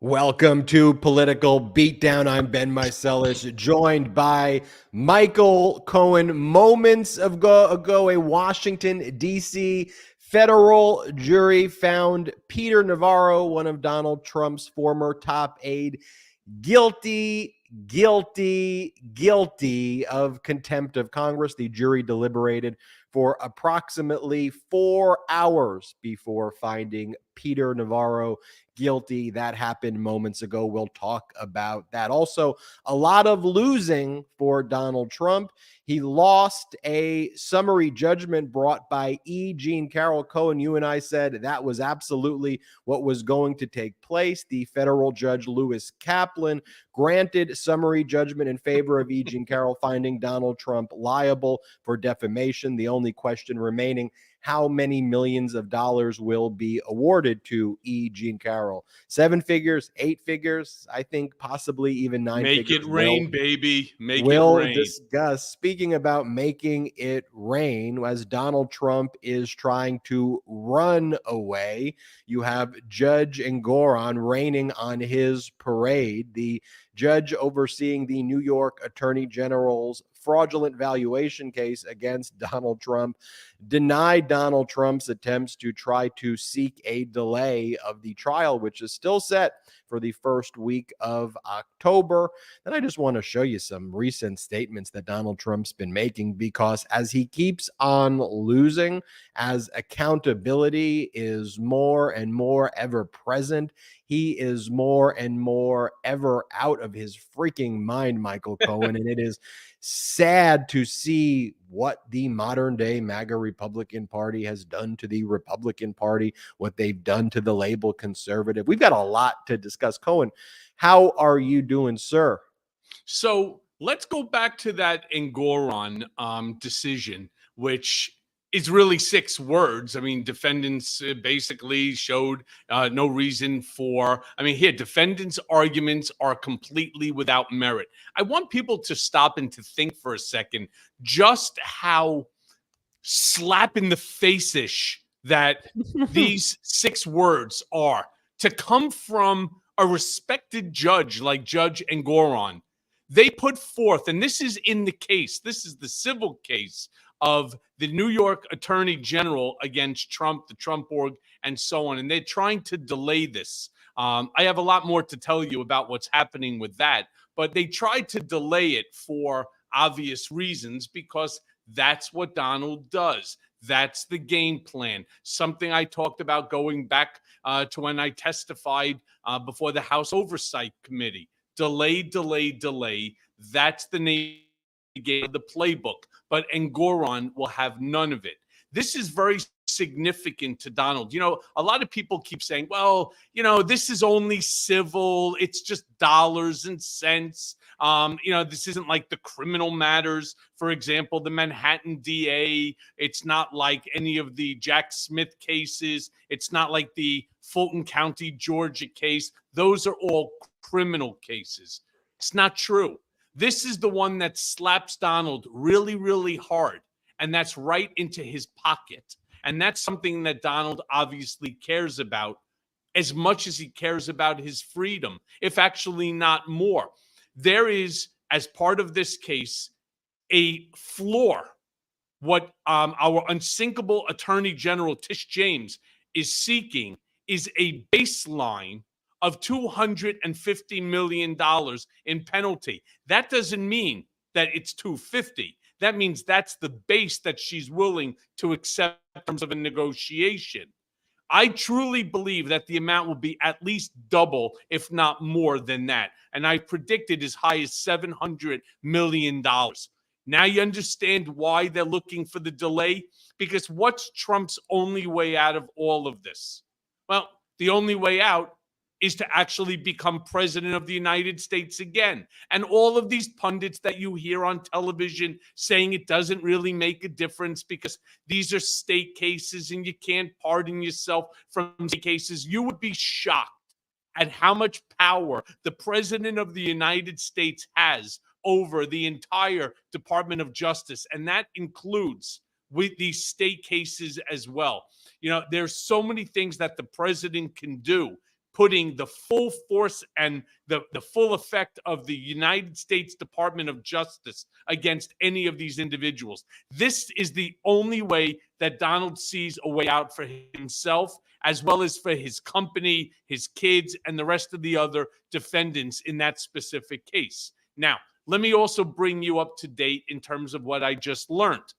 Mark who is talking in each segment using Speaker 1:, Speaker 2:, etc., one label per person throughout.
Speaker 1: Welcome to Political Beatdown. I'm Ben Meiselas, joined by Michael Cohen. Moments ago, a Washington, D.C. federal jury found Peter Navarro, one of Donald Trump's former top aides, guilty of contempt of Congress. The jury deliberated for approximately 4 hours before finding Peter Navarro guilty. That happened moments ago. We'll talk about that. Also, a lot of losing for Donald Trump. He lost a summary judgment brought by E. Jean Carroll. Cohen, you and I said that was absolutely what was going to take place. The federal judge, Lewis Kaplan, granted summary judgment in favor of E. Jean Carroll, finding Donald Trump liable for defamation. The only question remaining: how many millions of dollars will be awarded to E. Jean Carroll? 7 figures, 8 figures, I think possibly even 9
Speaker 2: Make
Speaker 1: figures.
Speaker 2: it rain, baby. Make it
Speaker 1: We'll
Speaker 2: rain.
Speaker 1: discuss. Speaking about making it rain, as Donald Trump is trying to run away, you have Judge Engoron raining on his parade. The judge overseeing the New York Attorney General's fraudulent valuation case against Donald Trump denied Donald Trump's attempts to try to seek a delay of the trial, which is still set for the first week of October. Then I just want to show you some recent statements that Donald Trump's been making, because as he keeps on losing, as accountability is more and more ever present, he is more and more ever out of his freaking mind, Michael Cohen. And it is sad to see what the modern day MAGA Republican Party has done to the Republican Party, what they've done to the label conservative. We've got a lot to discuss. Cohen, how are you doing, sir?
Speaker 2: So let's go back to that Engoron decision, which is really 6 words. I mean, defendants basically showed no reason for, defendants' arguments are completely without merit. I want people to stop and to think for a second just how slap in the face-ish that these 6 words are. To come from a respected judge like Judge Engoron, they put forth, and this is in the case, this is the civil case of the New York Attorney General against Trump, the Trump org, and so on. And they're trying to delay this. I have a lot more to tell you about what's happening with that, but they tried to delay it for obvious reasons, because that's what Donald does. That's the game plan. Something I talked about going back to when I testified before the House Oversight Committee. Delay, delay, delay. That's the name of the playbook. But Engoron will have none of it. This is very significant to Donald. You know, a lot of people keep saying, well, this is only civil. It's just dollars and cents. This isn't like the criminal matters. For example, the Manhattan DA. It's not like any of the Jack Smith cases. It's not like the Fulton County, Georgia case. Those are all criminal cases. It's not true. This is the one that slaps Donald really, really hard. And that's right into his pocket. And that's something that Donald obviously cares about as much as he cares about his freedom, if actually not more. There is, as part of this case, a floor. What our unsinkable Attorney General Tish James is seeking is a baseline of $250 million in penalty. That doesn't mean that it's 250. That means that's the base that she's willing to accept in terms of a negotiation. I truly believe that the amount will be at least double, if not more than that. And I predicted as high as $700 million. Now you understand why they're looking for the delay? Because what's Trump's only way out of all of this? Well, the only way out is to actually become president of the United States again. And all of these pundits that you hear on television saying it doesn't really make a difference because these are state cases and you can't pardon yourself from state cases, you would be shocked at how much power the president of the United States has over the entire Department of Justice. And that includes with these state cases as well. There's so many things that the president can do putting the full force and the full effect of the United States Department of Justice against any of these individuals. This is the only way that Donald sees a way out for himself, as well as for his company, his kids, and the rest of the other defendants in that specific case. Now, let me also bring you up to date in terms of what I just learned.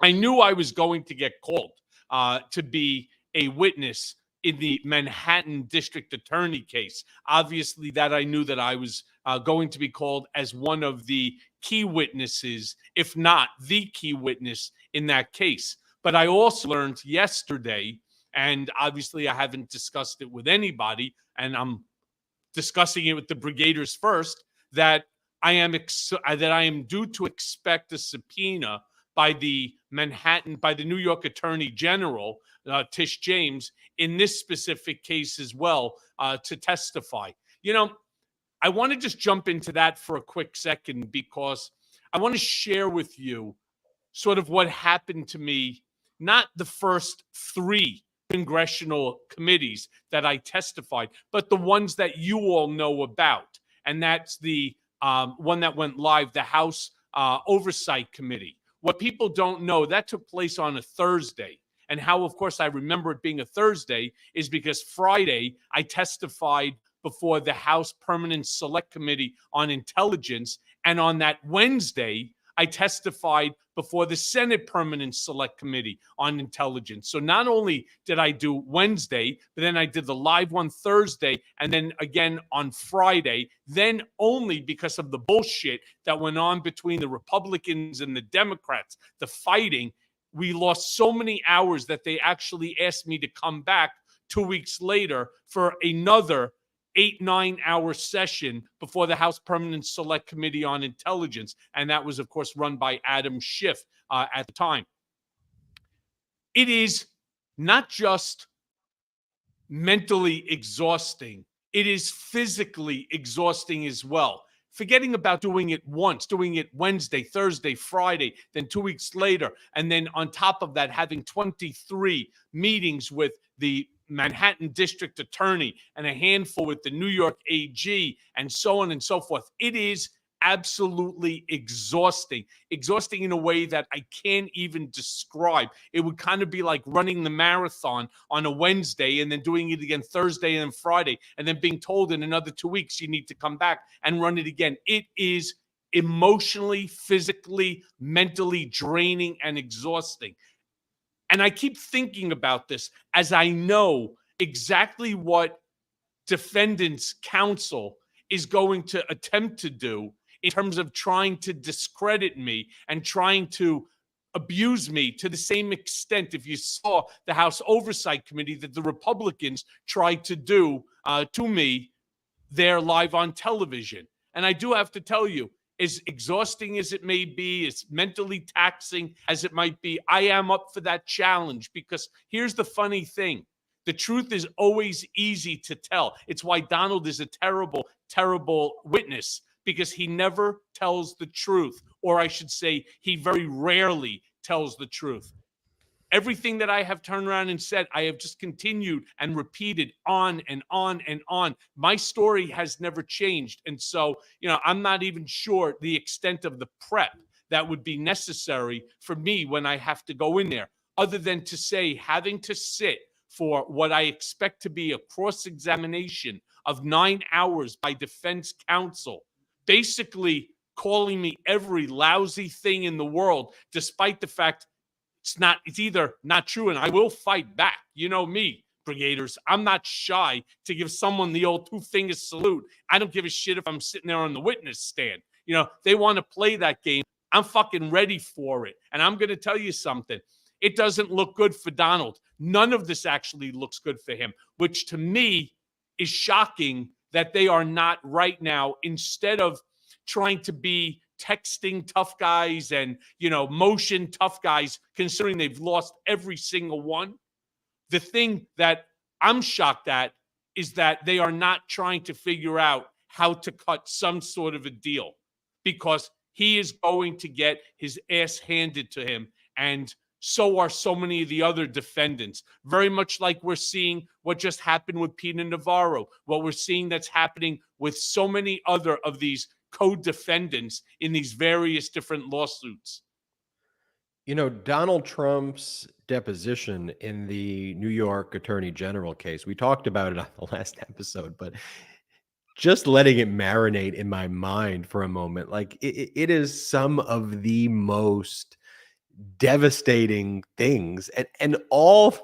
Speaker 2: I knew I was going to get called to be a witness in the Manhattan District Attorney case. Obviously, that I knew that I was going to be called as one of the key witnesses, if not the key witness in that case. But I also learned yesterday, and obviously I haven't discussed it with anybody, and I'm discussing it with the brigaders first, that I am due to expect a subpoena by the New York Attorney General, Tish James, in this specific case as well, to testify. You know, I want to just jump into that for a quick second, because I want to share with you sort of what happened to me, not the first 3 congressional committees that I testified, but the ones that you all know about. And that's the one that went live, the House Oversight Committee. What people don't know, that took place on a Thursday. And how, of course, I remember it being a Thursday is because Friday I testified before the House Permanent Select Committee on Intelligence. And on that Wednesday, I testified before the Senate Permanent Select Committee on Intelligence. So not only did I do Wednesday, but then I did the live one Thursday, and then again on Friday. Then only because of the bullshit that went on between the Republicans and the Democrats, the fighting, we lost so many hours that they actually asked me to come back 2 weeks later for another 8-9 hour session before the House Permanent Select Committee on Intelligence. And that was, of course, run by Adam Schiff at the time. It is not just mentally exhausting, it is physically exhausting as well. Forgetting about doing it once, doing it Wednesday, Thursday, Friday, then 2 weeks later. And then on top of that, having 23 meetings with the Manhattan District Attorney and a handful with the New York AG, and so on and so forth. It is absolutely exhausting in a way that I can't even describe. It would kind of be like running the marathon on a Wednesday and then doing it again Thursday and then Friday, and then being told in another 2 weeks you need to come back and run it again. It is emotionally, physically, mentally draining and exhausting. And I keep thinking about this as I know exactly what defendants' counsel is going to attempt to do in terms of trying to discredit me and trying to abuse me to the same extent, if you saw the House Oversight Committee, that the Republicans tried to do to me there live on television. And I do have to tell you, as exhausting as it may be, as mentally taxing as it might be, I am up for that challenge, because here's the funny thing. The truth is always easy to tell. It's why Donald is a terrible, terrible witness, because he never tells the truth. Or I should say, he very rarely tells the truth. Everything that I have turned around and said, I have just continued and repeated on and on and on. My story has never changed. And so, I'm not even sure the extent of the prep that would be necessary for me when I have to go in there, other than to say, having to sit for what I expect to be a cross-examination of 9 hours by defense counsel, basically calling me every lousy thing in the world, despite the fact it's either not true, and I will fight back. You know me, brigaders. I'm not shy to give someone the old 2-finger salute. I don't give a shit if I'm sitting there on the witness stand. They want to play that game. I'm fucking ready for it. And I'm going to tell you something. It doesn't look good for Donald. None of this actually looks good for him, which to me is shocking that they are not right now, instead of trying to be texting tough guys and, motion tough guys, considering they've lost every single one. The thing that I'm shocked at is that they are not trying to figure out how to cut some sort of a deal, because he is going to get his ass handed to him. And so are so many of the other defendants. Very much like we're seeing what just happened with Peter Navarro, what we're seeing that's happening with so many other of these co-defendants in these various different lawsuits.
Speaker 1: You know, Donald Trump's deposition in the New York Attorney General case, we talked about it on the last episode, but just letting it marinate in my mind for a moment, like it is some of the most devastating things. And all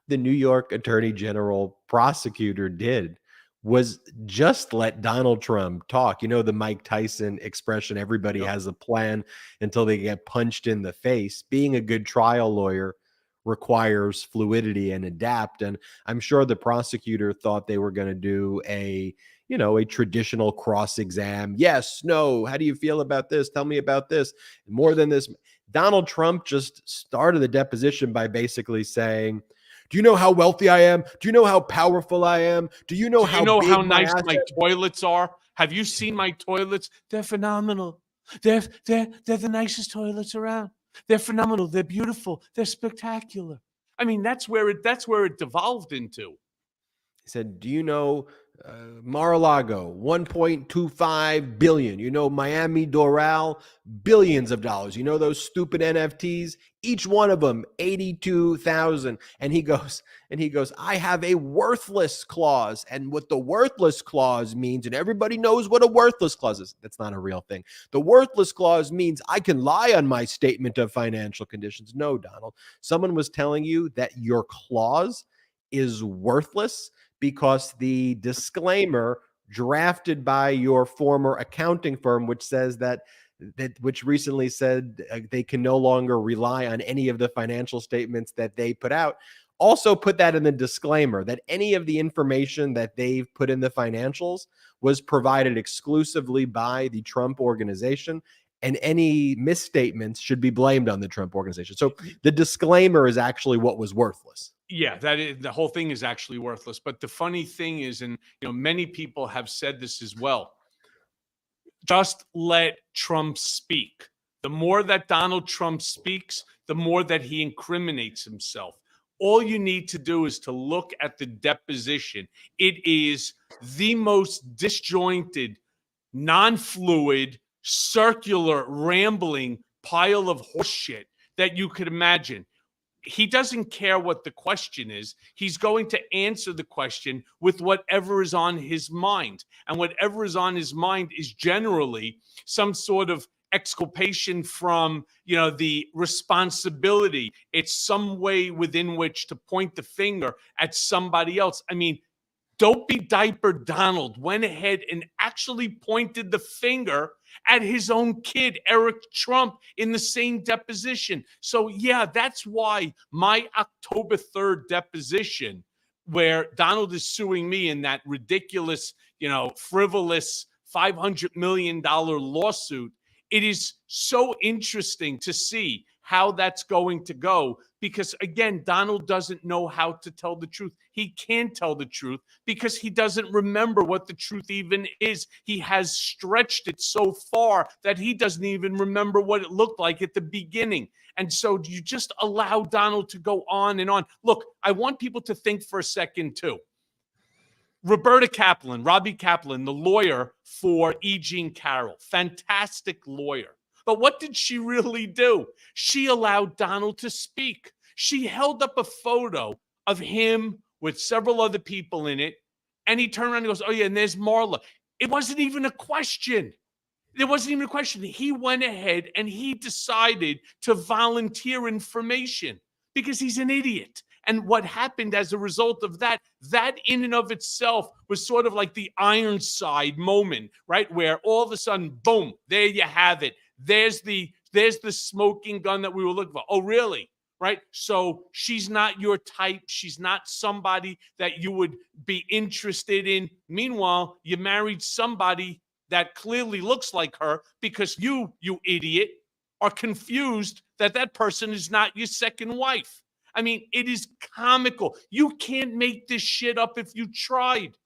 Speaker 1: the New York Attorney General prosecutor did was just let Donald Trump talk. You know, the Mike Tyson expression, everybody
Speaker 2: Yep.
Speaker 1: has a plan until they get punched in the face. Being a good trial lawyer requires fluidity and adapt. And I'm sure the prosecutor thought they were going to do a traditional cross exam. Yes, no. How do you feel about this? Tell me about this. More than this. Donald Trump just started the deposition by basically saying, do you know how wealthy I am? Do you know how powerful I am? Do you know
Speaker 2: Do
Speaker 1: how
Speaker 2: you know
Speaker 1: big
Speaker 2: how
Speaker 1: my
Speaker 2: nice my
Speaker 1: assets?
Speaker 2: toilets are? Have you seen my toilets? They're phenomenal. They're the nicest toilets around. They're phenomenal. They're beautiful. They're spectacular. I mean, that's where it devolved into.
Speaker 1: He said, do you know Mar-a-Lago, 1.25 billion. You know Miami Doral, billions of dollars. You know those stupid NFTs? Each one of them, 82,000. And he goes, I have a worthless clause. And what the worthless clause means, and everybody knows what a worthless clause is. That's not a real thing. The worthless clause means I can lie on my statement of financial conditions. No, Donald. Someone was telling you that your clause is worthless because the disclaimer drafted by your former accounting firm, which says which recently said they can no longer rely on any of the financial statements that they put out, also put that in the disclaimer that any of the information that they've put in the financials was provided exclusively by the Trump organization, and any misstatements should be blamed on the Trump organization. So the disclaimer is actually what was worthless.
Speaker 2: Yeah, that is, the whole thing is actually worthless. But the funny thing is, and many people have said this as well, just let Trump speak. The more that Donald Trump speaks, the more that he incriminates himself. All you need to do is to look at the deposition. It is the most disjointed, non-fluid, circular, rambling pile of horseshit that you could imagine. He doesn't care what the question is. He's going to answer the question with whatever is on his mind. And whatever is on his mind is generally some sort of exculpation from, the responsibility. It's some way within which to point the finger at somebody else. I mean, Dopey Diaper Donald went ahead and actually pointed the finger at his own kid, Eric Trump, in the same deposition. So, yeah, that's why my October 3rd deposition, where Donald is suing me in that ridiculous, frivolous $500 million lawsuit, it is so interesting to see how that's going to go because, again, Donald doesn't know how to tell the truth. He can't tell the truth because he doesn't remember what the truth even is. He has stretched it so far that he doesn't even remember what it looked like at the beginning. And so you just allow Donald to go on and on. Look, I want people to think for a second, too. Robbie Kaplan, the lawyer for E. Jean Carroll, fantastic lawyer. But what did she really do? She allowed Donald to speak. She held up a photo of him with several other people in it, and he turned around and goes, oh, yeah, and there's Marla. It wasn't even a question. There wasn't even a question. He went ahead and he decided to volunteer information because he's an idiot. And what happened as a result of that in and of itself was sort of like the Ironside moment, right? Where all of a sudden, boom, there you have it. There's the smoking gun that we were looking for. Oh, really? Right? So she's not your type. She's not somebody that you would be interested in. Meanwhile, you married somebody that clearly looks like her because you idiot, are confused that person is not your second wife. I mean, it is comical. You can't make this shit up if you tried.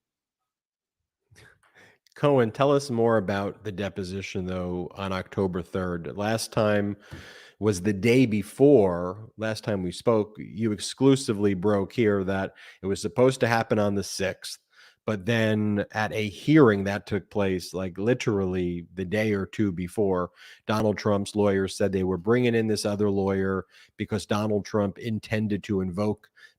Speaker 1: Cohen, tell us more about the deposition, though, on October 3rd. Last time was the day before. Last time we spoke, you exclusively broke here that it was supposed to happen on the 6th. But then at a hearing that took place, like literally the day or two before, Donald Trump's lawyers said they were bringing in this other lawyer because Donald Trump intended to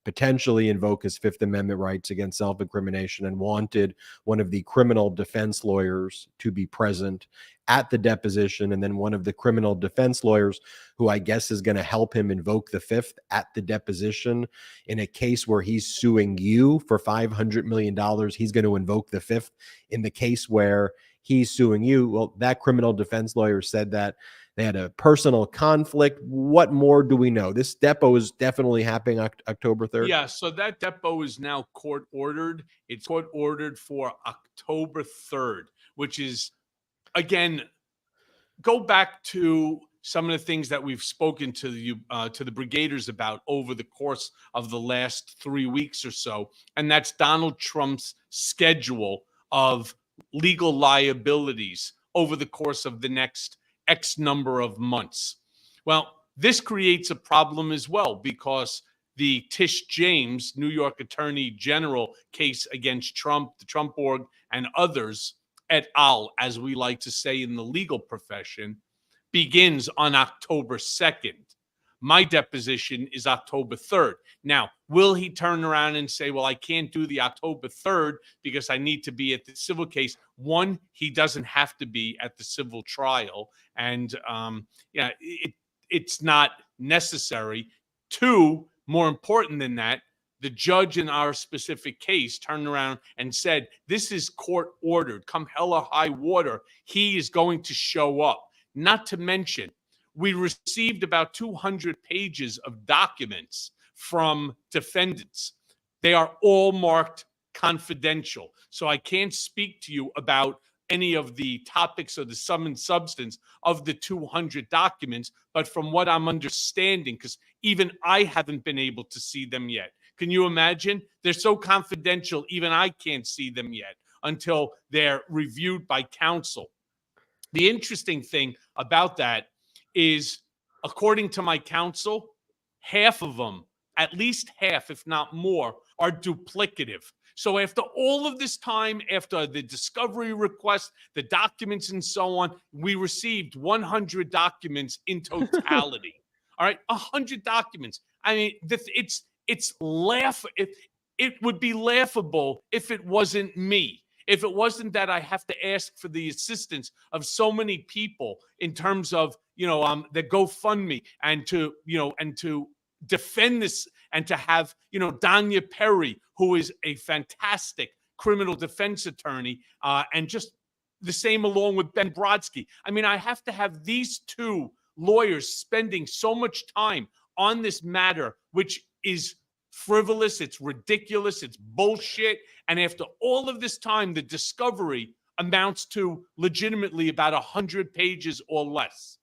Speaker 1: potentially invoke his Fifth Amendment rights against self-incrimination and wanted one of the criminal defense lawyers to be present at the deposition. And then one of the criminal defense lawyers, who I guess is going to help him invoke the Fifth at the deposition in a case where he's suing you for $500 million, he's going to invoke the Fifth in the case where he's suing you. Well, that criminal defense lawyer said that they had a personal conflict. What more do we know? This depo is definitely happening October 3rd.
Speaker 2: Yeah, so that depo is now court ordered. It's court ordered for October 3rd, which is, again, go back to some of the things that we've spoken to the brigaders about over the course of the last 3 weeks or so, and that's Donald Trump's schedule of legal liabilities over the course of the next X number of months. Well, this creates a problem as well, because the Tish James, New York Attorney General case against Trump, the Trump org, and others, et al., as we like to say in the legal profession, begins on October 2nd. My deposition is October 3rd. Now, will he turn around and say, well, I can't do the October 3rd because I need to be at the civil case? One, he doesn't have to be at the civil trial, and it's not necessary. Two, more important than that, the judge in our specific case turned around and said, this is court ordered. Come hell or high water, he is going to show up. Not to mention, we received about 200 pages of documents from defendants. They are all marked confidential. So I can't speak to you about any of the topics or the sum and substance of the 200 documents, but from what I'm understanding, because even I haven't been able to see them yet. Can you imagine? They're so confidential, even I can't see them yet until they're reviewed by counsel. The interesting thing about that is, according to my counsel, half of them, at least half, if not more, are duplicative. So after all of this time, after the discovery request, the documents and so on, we received 100 documents in totality. All right, 100 documents. I mean, it would be laughable if it wasn't me. If it wasn't that I have to ask for the assistance of so many people in terms of, the GoFundMe and to defend this, and to have, Danya Perry, who is a fantastic criminal defense attorney, and just the same along with Ben Brodsky. I mean, I have to have these two lawyers spending so much time on this matter, which is frivolous, it's ridiculous, it's bullshit. And after all of this time, the discovery amounts to legitimately about 100 pages or less.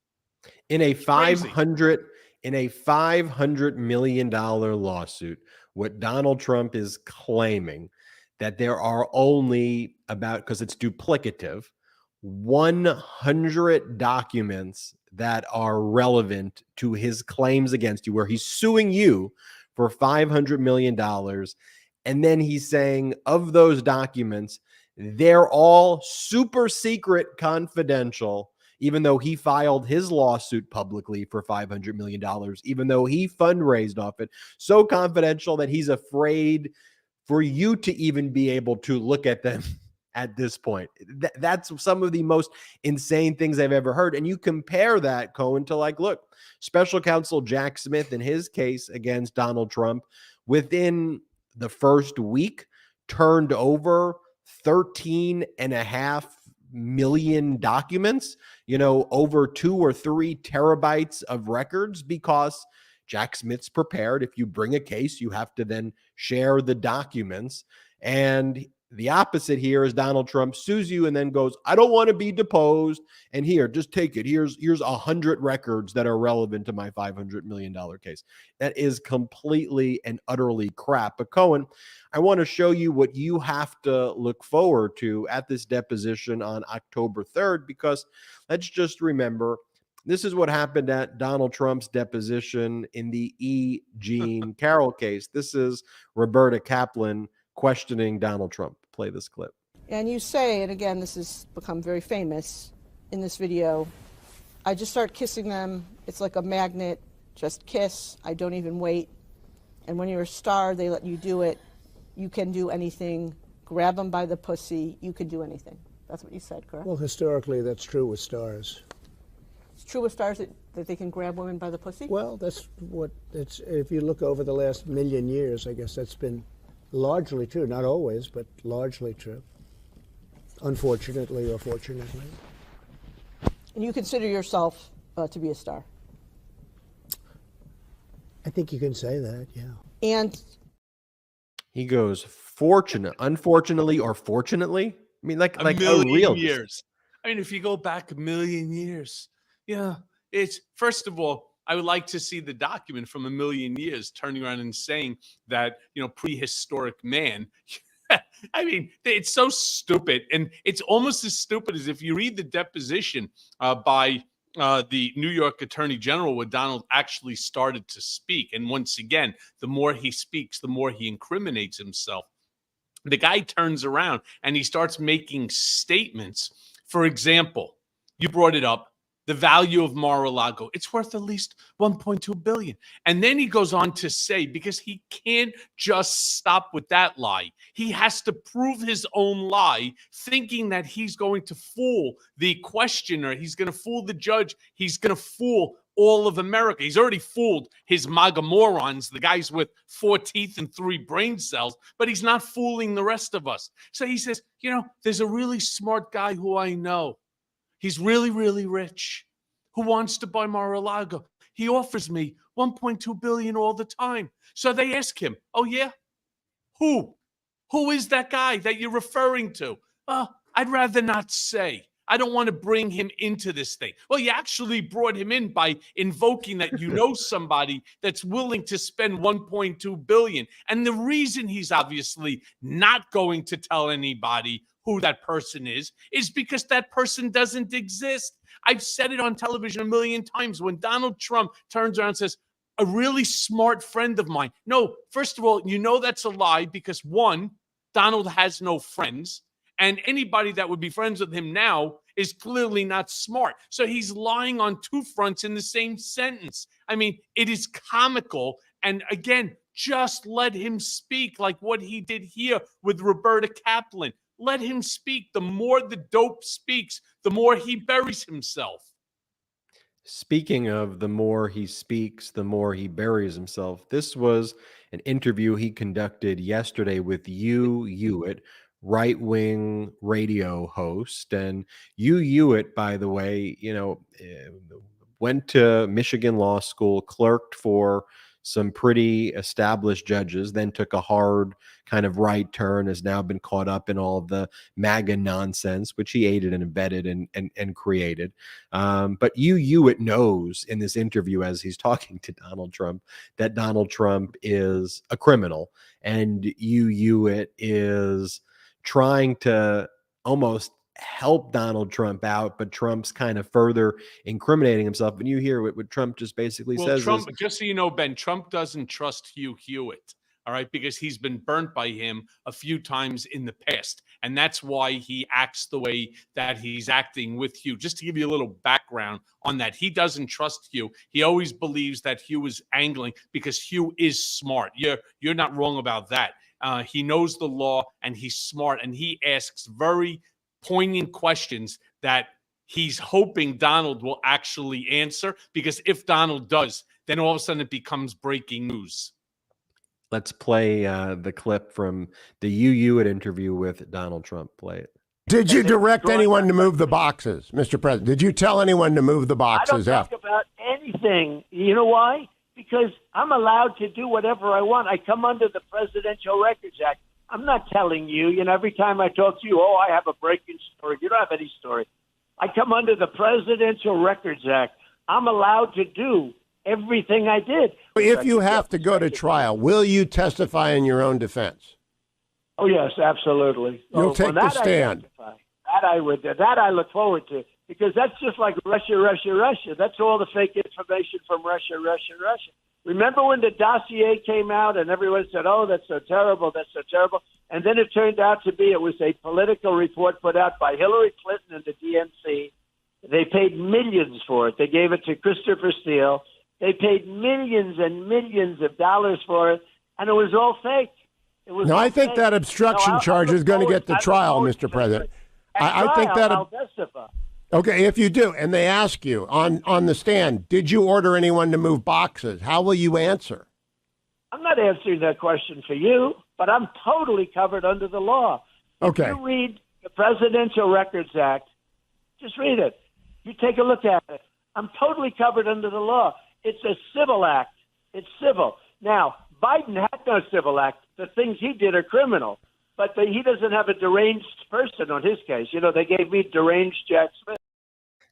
Speaker 1: In a $500 million lawsuit, what Donald Trump is claiming that there are only because it's duplicative, 100 documents that are relevant to his claims against you, where he's suing you for $500 million. And then he's saying of those documents, they're all super secret, confidential, even though he filed his lawsuit publicly for $500 million, even though he fundraised off it, so confidential that he's afraid for you to even be able to look at them at this point. That's some of the most insane things I've ever heard. And you compare that, Cohen, to look, special counsel Jack Smith in his case against Donald Trump, within the first week, turned over 13.5 million documents, over 2 or 3 terabytes of records, because Jack Smith's prepared. If you bring a case, you have to then share the documents. And the opposite here is Donald Trump sues you and then goes, I don't want to be deposed. And here, just take it. Here's 100 records that are relevant to my $500 million case. That is completely and utterly crap. But Cohen, I want to show you what you have to look forward to at this deposition on October 3rd, because let's just remember, This is what happened at Donald Trump's deposition in the E. Jean Carroll case. This is Roberta Kaplan questioning Donald Trump. Play this clip.
Speaker 3: And you say, and again, this has become very famous in this video, I just start kissing them. It's like a magnet. Just kiss. I don't even wait. And when you're a star, they let you do it. You can do anything. Grab them by the pussy. You can do anything. That's what you said, correct?
Speaker 4: Well, historically, that's true with stars.
Speaker 3: It's true with stars that they can grab women by the pussy?
Speaker 4: Well, that's what it's. If you look over the last million years, I guess that's been largely true. Not always, but largely true. Unfortunately or fortunately.
Speaker 3: And you consider yourself to be a star?
Speaker 4: I think you can say that, yeah.
Speaker 3: And
Speaker 1: he goes, unfortunately, or fortunately? I mean, like
Speaker 2: a million
Speaker 1: real
Speaker 2: years. I mean, if you go back a million years, yeah, it's, first of all, I would like to see the document from a million years turning around and saying that, prehistoric man. I mean, it's so stupid. And it's almost as stupid as if you read the deposition by the New York Attorney General, where Donald actually started to speak. And once again, the more he speaks, the more he incriminates himself. The guy turns around and he starts making statements. For example, you brought it up, the value of Mar-a-Lago. It's worth at least $1.2 billion. And then he goes on to say, because he can't just stop with that lie, he has to prove his own lie, thinking that he's going to fool the questioner, he's going to fool the judge, he's going to fool all of America. He's already fooled his MAGA morons, the guys with 4 teeth and 3 brain cells, but he's not fooling the rest of us. So he says, there's a really smart guy who I know. He's really, really rich, who wants to buy Mar-a-Lago. He offers me $1.2 billion all the time. So they ask him, oh, yeah? Who? Who is that guy that you're referring to? I'd rather not say. I don't want to bring him into this thing. Well, you actually brought him in by invoking that somebody that's willing to spend $1.2 billion. And the reason he's obviously not going to tell anybody who that person is because that person doesn't exist. I've said it on television a million times. When Donald Trump turns around and says, a really smart friend of mine. No, first of all, that's a lie because, one, Donald has no friends. And anybody that would be friends with him now is clearly not smart. So he's lying on 2 fronts in the same sentence. I mean, it is comical. And again, just let him speak like what he did here with Roberta Kaplan. Let him speak. The more the dope speaks, the more he buries himself.
Speaker 1: Speaking of the more he speaks, the more he buries himself, this was an interview he conducted yesterday with Hugh Hewitt, right-wing radio host. And Hugh Hewitt, by the way, went to Michigan Law School, clerked for some pretty established judges, then took a hard kind of right turn, has now been caught up in all of the MAGA nonsense, which he aided and abetted and created. But Hugh Hewitt knows in this interview, as he's talking to Donald Trump, that Donald Trump is a criminal. And Hugh Hewitt is trying to almost help Donald Trump out, but Trump's kind of further incriminating himself. And you hear what Trump just basically says.
Speaker 2: Trump, just so you know, Ben, Trump doesn't trust Hugh Hewitt, all right, because he's been burnt by him a few times in the past. And that's why he acts the way that he's acting with Hugh. Just to give you a little background on that, he doesn't trust Hugh. He always believes that Hugh is angling because Hugh is smart. You're not wrong about that. He knows the law and he's smart, and he asks very poignant questions that he's hoping Donald will actually answer, because if Donald does, then all of a sudden it becomes breaking news.
Speaker 1: Let's play the clip from the Hugh Hewitt interview with Donald Trump. Play it.
Speaker 5: Did you direct anyone to move the boxes, Mr. President? Did you tell anyone to move the boxes
Speaker 6: I don't
Speaker 5: out?
Speaker 6: talk about anything. You know why? Because I'm allowed to do whatever I want. I come under the Presidential Records Act. I'm not telling you. Every time I talk to you, I have a breaking story. You don't have any story. I come under the Presidential Records Act. I'm allowed to do everything I did.
Speaker 5: If you have to go to trial, will you testify in your own defense?
Speaker 6: Oh, yes, absolutely.
Speaker 5: You'll take the stand.
Speaker 6: That I look forward to because that's just like Russia, Russia, Russia. That's all the fake information from Russia, Russia, Russia. Remember when the dossier came out and everyone said, oh, that's so terrible, that's so terrible. And then it turned out to be, it was a political report put out by Hillary Clinton and the DNC. They paid millions for it. They gave it to Christopher Steele. They paid millions and millions of dollars for it, and it was all fake. It was
Speaker 5: No,
Speaker 6: all
Speaker 5: I think
Speaker 6: fake.
Speaker 5: that obstruction charge is going to get the trial, Mr. President. I think that.
Speaker 6: I'll testify.
Speaker 5: Okay, if you do, and they ask you on the stand, did you order anyone to move boxes? How will you answer?
Speaker 6: I'm not answering that question for you, but I'm totally covered under the law.
Speaker 5: Okay.
Speaker 6: If you read the Presidential Records Act, just read it. You take a look at it. I'm totally covered under the law. It's a civil act. It's civil. Now, Biden had no civil act. The things he did are criminal. But he doesn't have a deranged person on his case. You know, they gave me deranged Jack Smith.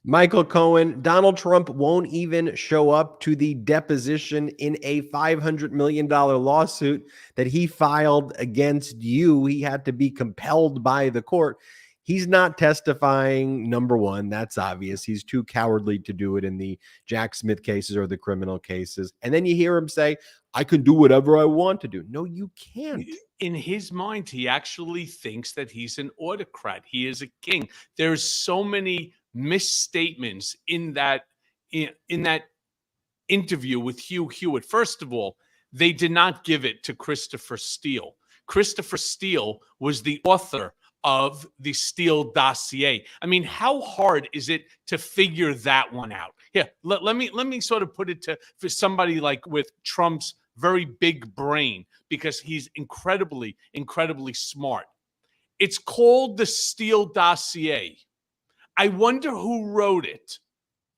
Speaker 1: Michael Cohen, Donald Trump won't even show up to the deposition in a $500 million lawsuit that he filed against you. He had to be compelled by the court. He's not testifying, number one. That's obvious. He's too cowardly to do it in the Jack Smith cases or the criminal cases. And then you hear him say, I can do whatever I want to do. No, you can't.
Speaker 2: In his mind, he actually thinks that he's an autocrat. He is a king. There's so many misstatements in that interview with Hugh Hewitt. First of all, they did not give it to Christopher Steele. Christopher Steele was the author of the Steele dossier. I mean, how hard is it to figure that one out? Here, let me sort of put it for somebody like with Trump's very big brain, because he's incredibly smart. It's called the Steele dossier. I wonder who wrote it.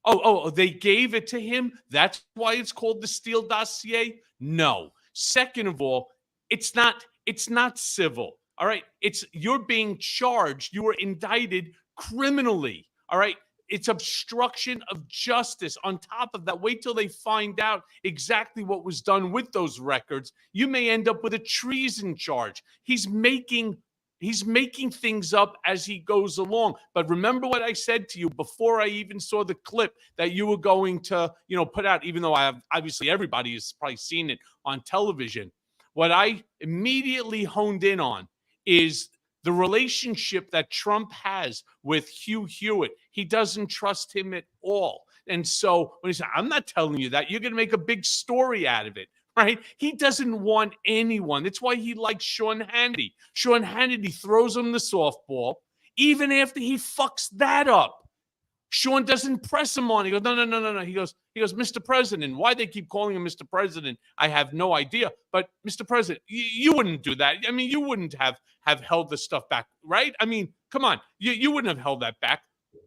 Speaker 2: Oh, they gave it to him. That's why it's called the Steele dossier? No. Second of all, it's not civil. All right. You're being charged. You were indicted criminally. All right. It's obstruction of justice. On top of that, wait till they find out exactly what was done with those records. You may end up with a treason charge. He's making things up as he goes along. But remember what I said to you before I even saw the clip that you were going to, put out, even though obviously everybody has probably seen it on television. What I immediately honed in on is the relationship that Trump has with Hugh Hewitt. He doesn't trust him at all. And so when he said, I'm not telling you that, you're going to make a big story out of it, right? He doesn't want anyone. That's why he likes Sean Hannity. Sean Hannity throws him the softball. Even after he fucks that up, Sean doesn't press him on. He goes, no. He goes, Mr. President. Why they keep calling him Mr. President, I have no idea. But Mr. President, you wouldn't do that. I mean, you wouldn't have held the stuff back, right? I mean, come on. You wouldn't have held that back.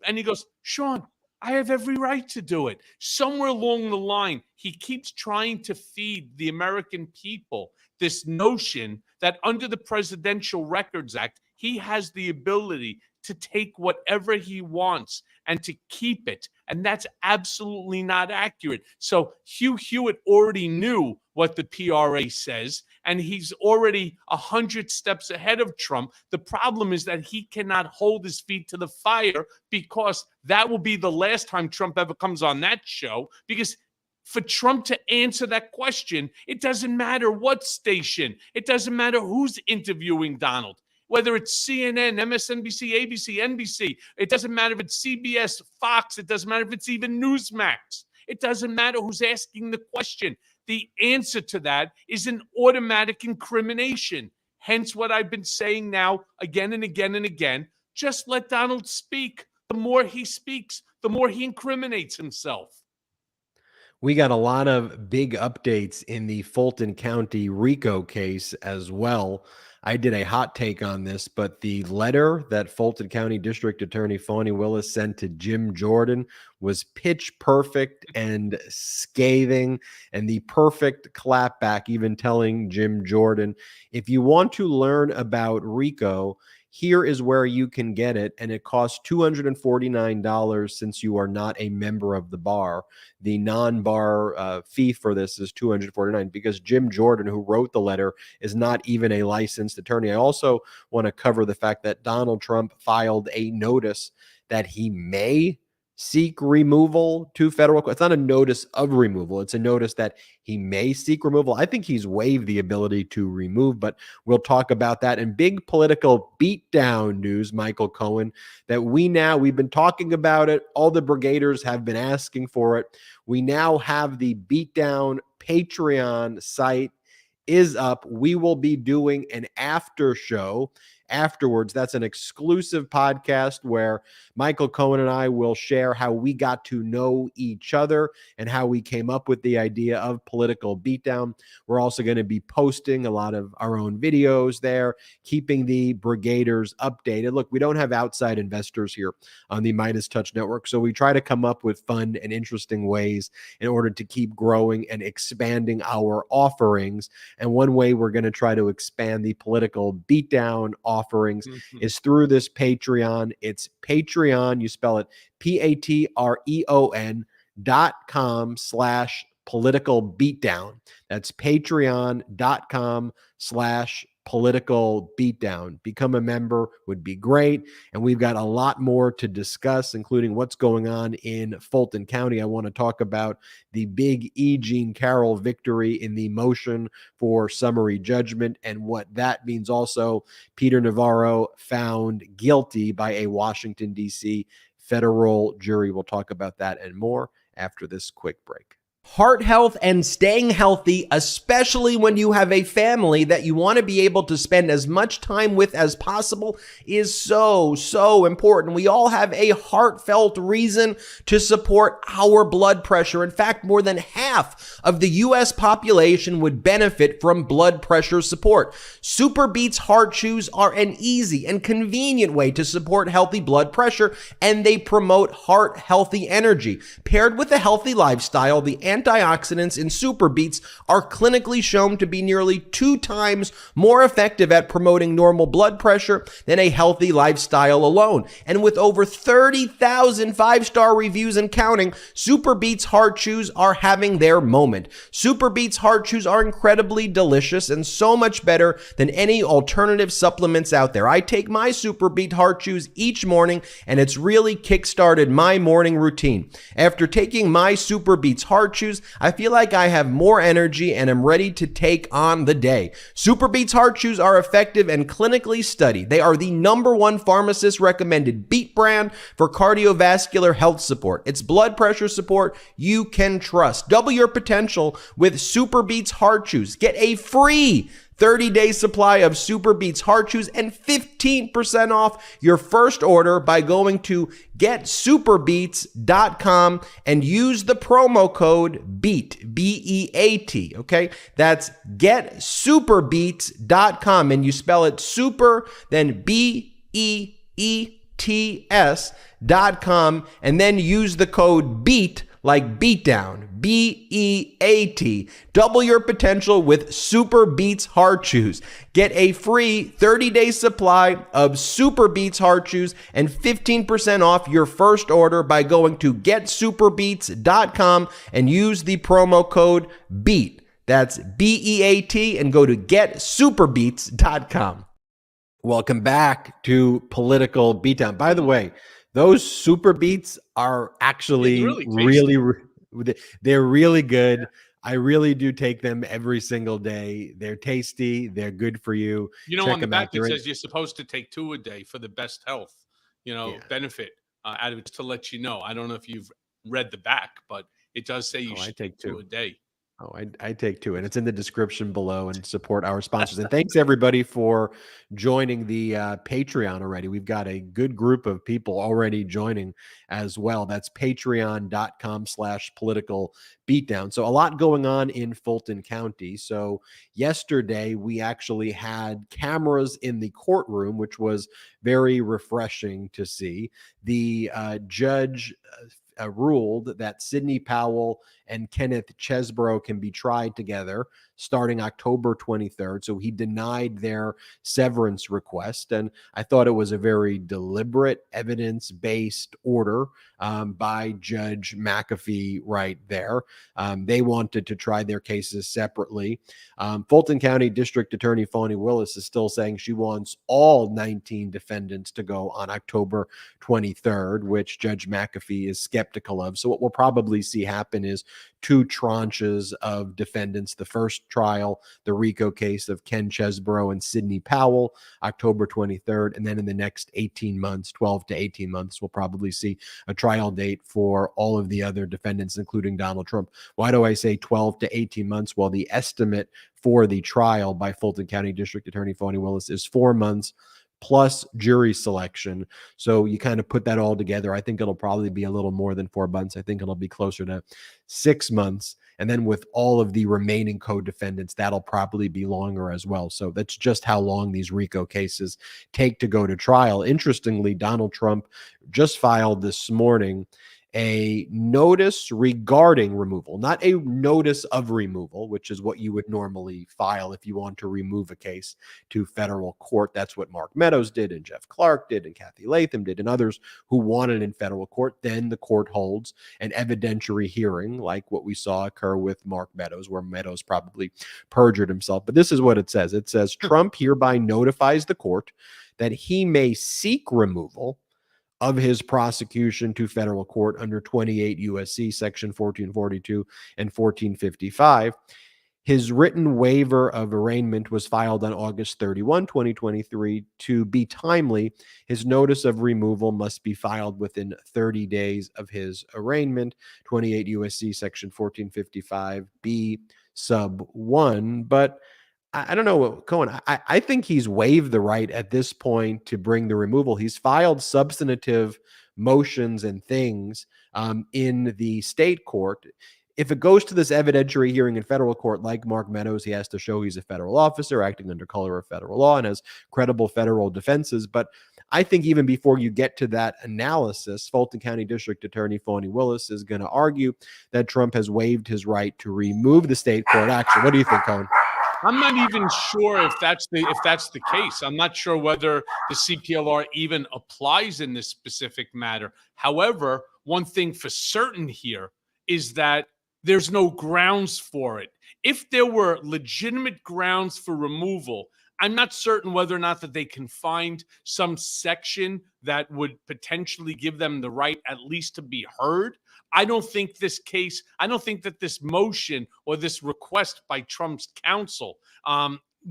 Speaker 2: And he goes, Sean, I have every right to do it. Somewhere along the line, he keeps trying to feed the American people this notion that under the Presidential Records Act, he has the ability to take whatever he wants and to keep it. And that's absolutely not accurate. So Hugh Hewitt already knew what the PRA says, and he's already 100 steps ahead of Trump. The problem is that he cannot hold his feet to the fire, because that will be the last time Trump ever comes on that show, because for Trump to answer that question, it doesn't matter what station. It doesn't matter who's interviewing Donald. Whether it's CNN, MSNBC, ABC, NBC, it doesn't matter if it's CBS, Fox, it doesn't matter if it's even Newsmax. It doesn't matter who's asking the question. The answer to that is an automatic incrimination. Hence what I've been saying now again and again and again. Just let Donald speak. The more he speaks, the more he incriminates himself.
Speaker 1: We got a lot of big updates in the Fulton County RICO case as well. I did a hot take on this, but the letter that Fulton County District Attorney Fani Willis sent to Jim Jordan was pitch perfect and scathing, and the perfect clapback, even telling Jim Jordan, if you want to learn about RICO, here is where you can get it, and it costs $249 since you are not a member of the bar. The non-bar fee for this is $249 because Jim Jordan, who wrote the letter, is not even a licensed attorney. I also want to cover the fact that Donald Trump filed a notice that he may seek removal to federal court. It's not a notice of removal. It's a notice that he may seek removal. I think he's waived the ability to remove, but we'll talk about that. And big political beatdown news, Michael Cohen, that we've been talking about it. All the brigaders have been asking for it. We now have the beatdown Patreon site is up. We will be doing an after show afterwards. That's an exclusive podcast where Michael Cohen and I will share how we got to know each other and how we came up with the idea of Political Beatdown. We're also going to be posting a lot of our own videos there, keeping the brigaders updated. Look, we don't have outside investors here on the MeidasTouch network, so we try to come up with fun and interesting ways in order to keep growing and expanding our offerings. And one way we're going to try to expand the Political Beatdown offerings is through this Patreon. It's Patreon. You spell it patreon.com/political beatdown. That's patreon.com/political beatdown. Become a member would be great. And we've got a lot more to discuss, including what's going on in Fulton County. I want to talk about the big E. Jean Carroll victory in the motion for summary judgment and what that means. Also, Peter Navarro found guilty by a Washington, D.C. federal jury. We'll talk about that and more after this quick break.
Speaker 7: Heart health and staying healthy, especially when you have a family that you want to be able to spend as much time with as possible, is so important. We all have a heartfelt reason to support our blood pressure. In fact, more than half of the U.S. population would benefit from blood pressure support. Super Beats Heart Chews are an easy and convenient way to support healthy blood pressure, and they promote heart healthy energy. Paired with a healthy lifestyle, the antioxidants in Super Beats are clinically shown to be nearly 2 times more effective at promoting normal blood pressure than a healthy lifestyle alone. And with over 30,000 5-star reviews and counting, Super Beats Heart Chews are having their moment. Super Beats Heart Chews are incredibly delicious and so much better than any alternative supplements out there. I take my Super Beat Heart Chews each morning, and it's really kickstarted my morning routine. After taking my Super Beats Heart Chews, I feel like I have more energy and am ready to take on the day. Super Beats Heart Chews are effective and clinically studied. They are the #1 pharmacist recommended beet brand for cardiovascular health support. It's blood pressure support you can trust. Double your potential with Super Beats Heart Chews. Get a free 30-day supply of Super Beats Heart Chews and 15% off your first order by going to getsuperbeats.com and use the promo code BEAT, B-E-A-T, okay? That's getsuperbeats.com, and you spell it super, then B-E-E-T-S.com, and then use the code BEAT like beatdown, B-E-A-T. Double your potential with Super Beats Heart Chews. Get a free 30-day supply of Super Beats Heart Chews and 15% off your first order by going to getsuperbeats.com and use the promo code BEAT. That's B-E-A-T, and go to getsuperbeats.com.
Speaker 1: Welcome back to Political Beatdown. By the way, those Super Beats are actually they're really good. I really do take them every single day. They're tasty. They're good for you.
Speaker 2: You know,
Speaker 1: Check
Speaker 2: on the
Speaker 1: them out.
Speaker 2: back it says you're supposed to take 2 a day for the best health, benefit out of it, to let you know. I don't know if you've read the back, but it does say you should take 2 a day.
Speaker 1: Oh, I take 2, and it's in the description below, and support our sponsors. And thanks everybody for joining the Patreon already. We've got a good group of people already joining as well. That's patreon.com/political beatdown. So a lot going on in Fulton County. So yesterday we actually had cameras in the courtroom, which was very refreshing to see. The judge ruled that Sidney Powell and Kenneth Chesebro can be tried together starting October 23rd. So he denied their severance request. And I thought it was a very deliberate, evidence-based order by Judge McAfee right there. They wanted to try their cases separately. Fulton County District Attorney Fani Willis is still saying she wants all 19 defendants to go on October 23rd, which Judge McAfee is skeptical of. So what we'll probably see happen is 2 tranches of defendants. The first trial, the RICO case of Ken Chesebro and Sidney Powell, October 23rd. And then in the next 18 months, 12 to 18 months, we'll probably see a trial date for all of the other defendants, including Donald Trump. Why do I say 12 to 18 months? Well, the estimate for the trial by Fulton County District Attorney Fani Willis is 4 months plus jury selection. So you kind of put that all together. I think it'll probably be a little more than 4 months. I think it'll be closer to 6 months. And then with all of the remaining co-defendants, that'll probably be longer as well. So that's just how long these RICO cases take to go to trial. Interestingly, Donald Trump just filed this morning a notice regarding removal, not a notice of removal, which is what you would normally file if you want to remove a case to federal court. That's what Mark Meadows did, and Jeff Clark did, and Kathy Latham did, and others who wanted in federal court. Then the court holds an evidentiary hearing, like what we saw occur with Mark Meadows, where Meadows probably perjured himself. But this is what it says. It says, Trump hereby notifies the court that he may seek removal of his prosecution to federal court under 28 U.S.C. section 1442 and 1455. His written waiver of arraignment was filed on August 31, 2023. To be timely, his notice of removal must be filed within 30 days of his arraignment, 28 U.S.C. section 1455B sub 1. But I don't know, Cohen. I think he's waived the right at this point to bring the removal. He's filed substantive motions and things in the state court. If it goes to this evidentiary hearing in federal court, like Mark Meadows, he has to show he's a federal officer acting under color of federal law and has credible federal defenses. But I think even before you get to that analysis, Fulton County District Attorney Fani Willis is going to argue that Trump has waived his right to remove the state court action. What do you think, Cohen?
Speaker 2: I'm not even sure if that's the case. I'm not sure whether the CPLR even applies in this specific matter. However, one thing for certain here is that there's no grounds for it. If there were legitimate grounds for removal, I'm not certain whether or not that they can find some section that would potentially give them the right at least to be heard. I don't think that this motion or this request by Trump's counsel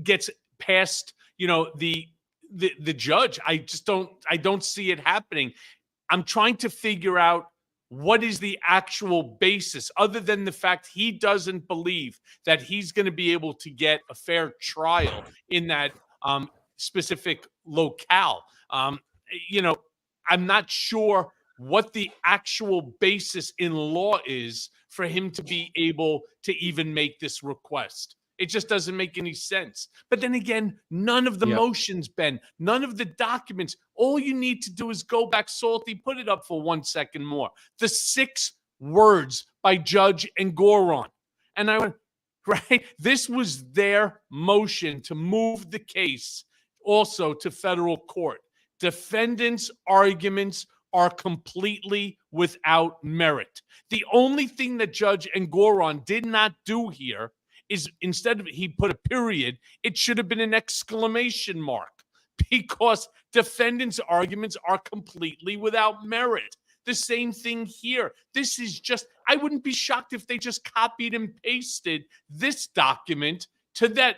Speaker 2: gets past, the judge. I don't see it happening. I'm trying to figure out what is the actual basis, other than the fact he doesn't believe that he's going to be able to get a fair trial in that specific locale. I'm not sure what the actual basis in law is for him to be able to even make this request. It just doesn't make any sense. But then again, none of the motions, Ben, none of the documents, all you need to do is go back, Salty, put it up for 1 second more. The 6 words by Judge Engoron. And I went, right? This was their motion to move the case also to federal court. Defendants' arguments are completely without merit. The only thing that Judge Engoron did not do here is, instead of he put a period, it should have been an exclamation mark, because defendants' arguments are completely without merit. The same thing here. This is just, I wouldn't be shocked if they just copied and pasted this document to the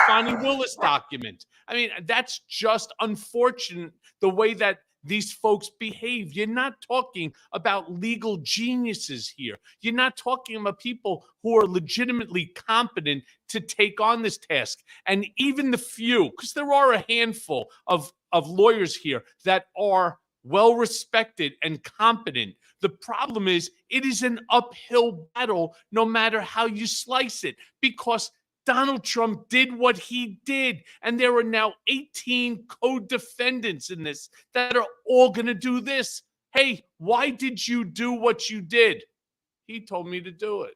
Speaker 2: Fani Willis document. I mean, that's just unfortunate the way that these folks behave. You're not talking about legal geniuses here. You're not talking about people who are legitimately competent to take on this task. And even the few, because there are a handful of lawyers here that are well-respected and competent. The problem is it is an uphill battle no matter how you slice it, because Donald Trump did what he did, and there are now 18 co-defendants in this that are all going to do this. Hey, why did you do what you did? He told me to do it.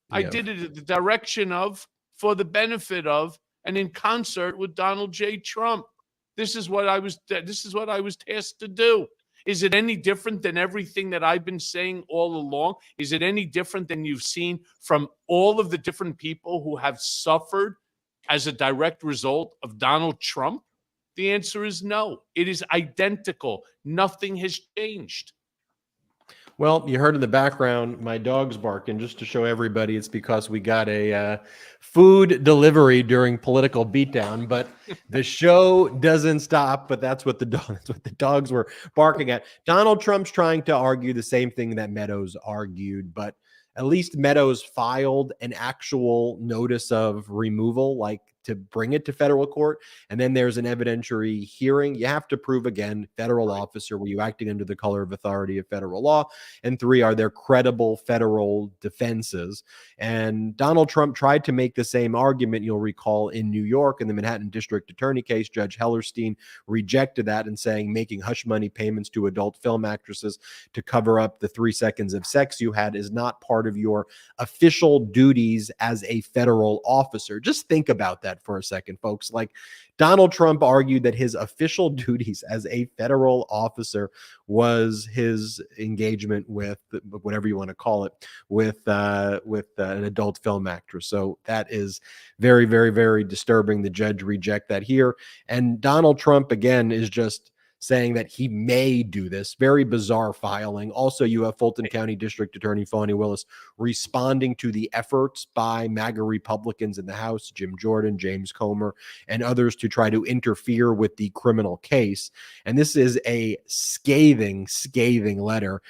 Speaker 2: I
Speaker 1: Yeah.
Speaker 2: did it at the direction of, for the benefit of, and in concert with Donald J. Trump. This is what I was tasked to do. Is it any different than everything that I've been saying all along? Is it any different than you've seen from all of the different people who have suffered as a direct result of Donald Trump? The answer is no. It is identical. Nothing has changed.
Speaker 1: Well, you heard in the background my dog's barking. Just to show everybody, it's because we got a food delivery during Political Beatdown. But the show doesn't stop. But that's what the dogs were barking at. Donald Trump's trying to argue the same thing that Meadows argued, but at least Meadows filed an actual notice of removal, like to bring it to federal court. And then there's an evidentiary hearing. You have to prove, again, federal officer, were you acting under the color of authority of federal law? And 3, are there credible federal defenses? And Donald Trump tried to make the same argument, you'll recall, in New York in the Manhattan District Attorney case. Judge Hellerstein rejected that and saying making hush money payments to adult film actresses to cover up the 3 seconds of sex you had is not part of your official duties as a federal officer. Just think about that for a second, folks. Like, Donald Trump argued that his official duties as a federal officer was his engagement with, whatever you want to call it, with an adult film actress. So that is very, very, very disturbing. The judge reject that here. And Donald Trump, again, is just saying that he may do this. Very bizarre filing. Also, you have Fulton County District Attorney Fani Willis responding to the efforts by MAGA Republicans in the House, Jim Jordan, James Comer, and others to try to interfere with the criminal case. And this is a scathing, scathing letter.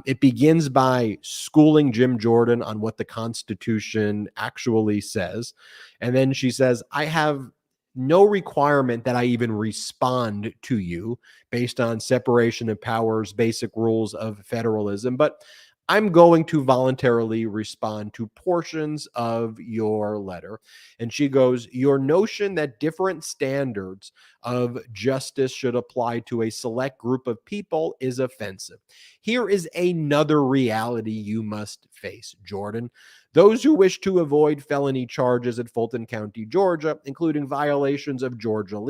Speaker 1: It begins by schooling Jim Jordan on what the Constitution actually says. And then she says, I have no requirement that I even respond to you based on separation of powers, basic rules of federalism, but I'm going to voluntarily respond to portions of your letter. And she goes, your notion that different standards of justice should apply to a select group of people is offensive. Here is another reality you must face, Jordan. Those who wish to avoid felony charges at Fulton County, Georgia, including violations of Georgia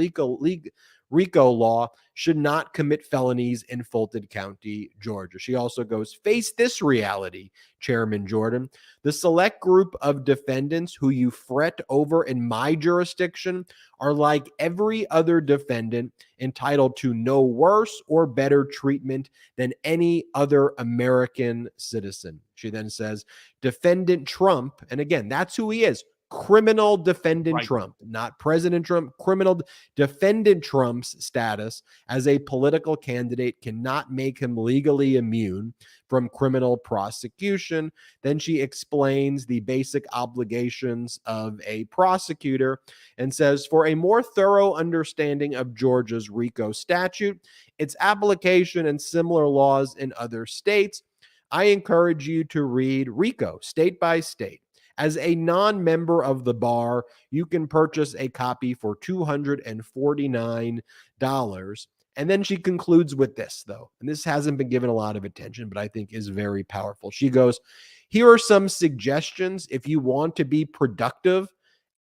Speaker 1: RICO law, should not commit felonies in Fulton County, Georgia. She also goes, face this reality, Chairman Jordan. The select group of defendants who you fret over in my jurisdiction are like every other defendant, entitled to no worse or better treatment than any other American citizen. She then says, Defendant Trump, and again, that's who he is, criminal defendant Trump, not President Trump, criminal defendant Trump's status as a political candidate cannot make him legally immune from criminal prosecution. Then she explains the basic obligations of a prosecutor and says, for a more thorough understanding of Georgia's RICO statute, its application and similar laws in other states, I encourage you to read RICO state by state. As a non-member of the bar, you can purchase a copy for $249. And then she concludes with this, though, and this hasn't been given a lot of attention, but I think is very powerful. She goes, here are some suggestions if you want to be productive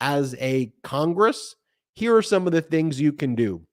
Speaker 1: as a Congress. Here are some of the things you can do.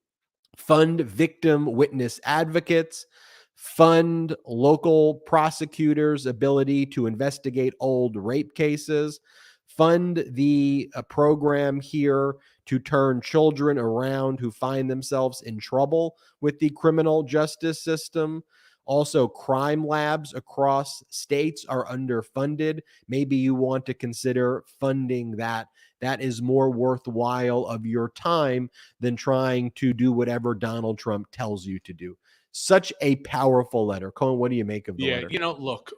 Speaker 1: Fund victim witness advocates. Fund local prosecutors' ability to investigate old rape cases. Fund the program here to turn children around who find themselves in trouble with the criminal justice system. Also, crime labs across states are underfunded. Maybe you want to consider funding that. That is more worthwhile of your time than trying to do whatever Donald Trump tells you to do. Such a powerful letter. Cohen, what do you make of the letter?
Speaker 2: You know, look,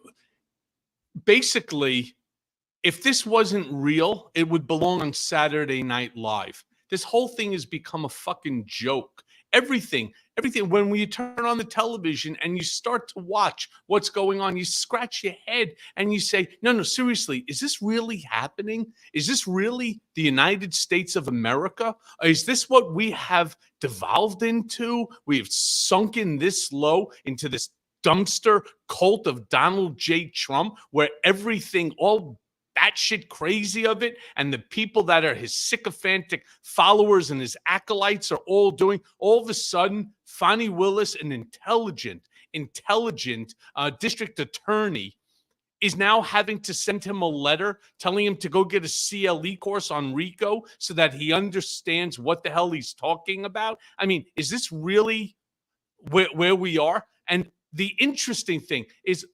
Speaker 2: basically, if this wasn't real, it would belong on Saturday Night Live. This whole thing has become a fucking joke. Everything. When you turn on the television and you start to watch what's going on, you scratch your head and you say, no, seriously, is this really happening? Is this really the United States of America? Is this what we have devolved into? We have sunken this low into this dumpster cult of Donald J. Trump, where everything, all batshit crazy of it, and the people that are his sycophantic followers and his acolytes are all doing, all of a sudden, Fani Willis, an intelligent district attorney, is now having to send him a letter telling him to go get a CLE course on RICO so that he understands what the hell he's talking about. I mean, is this really where we are? And the interesting thing is,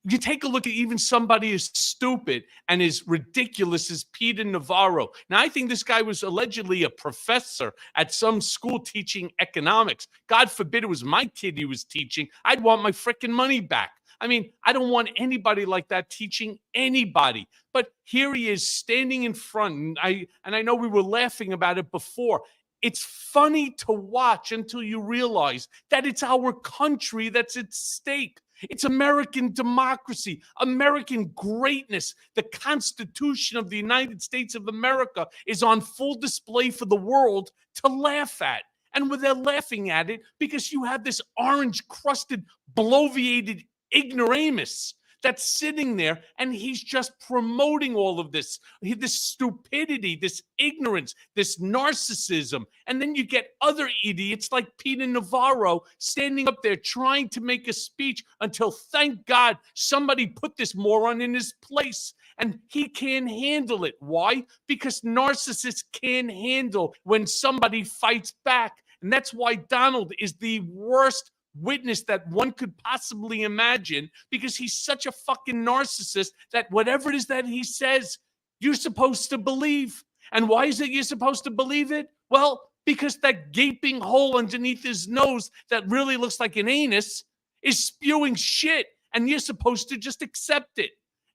Speaker 2: you take a look at even somebody as stupid and as ridiculous as Peter Navarro. Now, I think this guy was allegedly a professor at some school teaching economics. God forbid it was my kid he was teaching. I'd want my freaking money back. I mean, I don't want anybody like that teaching anybody. But here he is standing in front, and I know we were laughing about it before. It's funny to watch until you realize that it's our country that's at stake. It's American democracy, American greatness. The Constitution of the United States of America is on full display for the world to laugh at. And they're laughing at it because you have this orange-crusted, bloviated ignoramus that's sitting there, and he's just promoting all of this stupidity, this ignorance, this narcissism. And then you get other idiots like Peter Navarro standing up there trying to make a speech until, thank God, somebody put this moron in his place. And he can't handle it. Why? Because narcissists can't handle when somebody fights back. And that's why Donald is the worst witness that one could possibly imagine, because he's such a fucking narcissist that whatever it is that he says, you're supposed to believe. And why is it you're supposed to believe it? Well, because that gaping hole underneath his nose that really looks like an anus is spewing shit, and you're supposed to just accept it.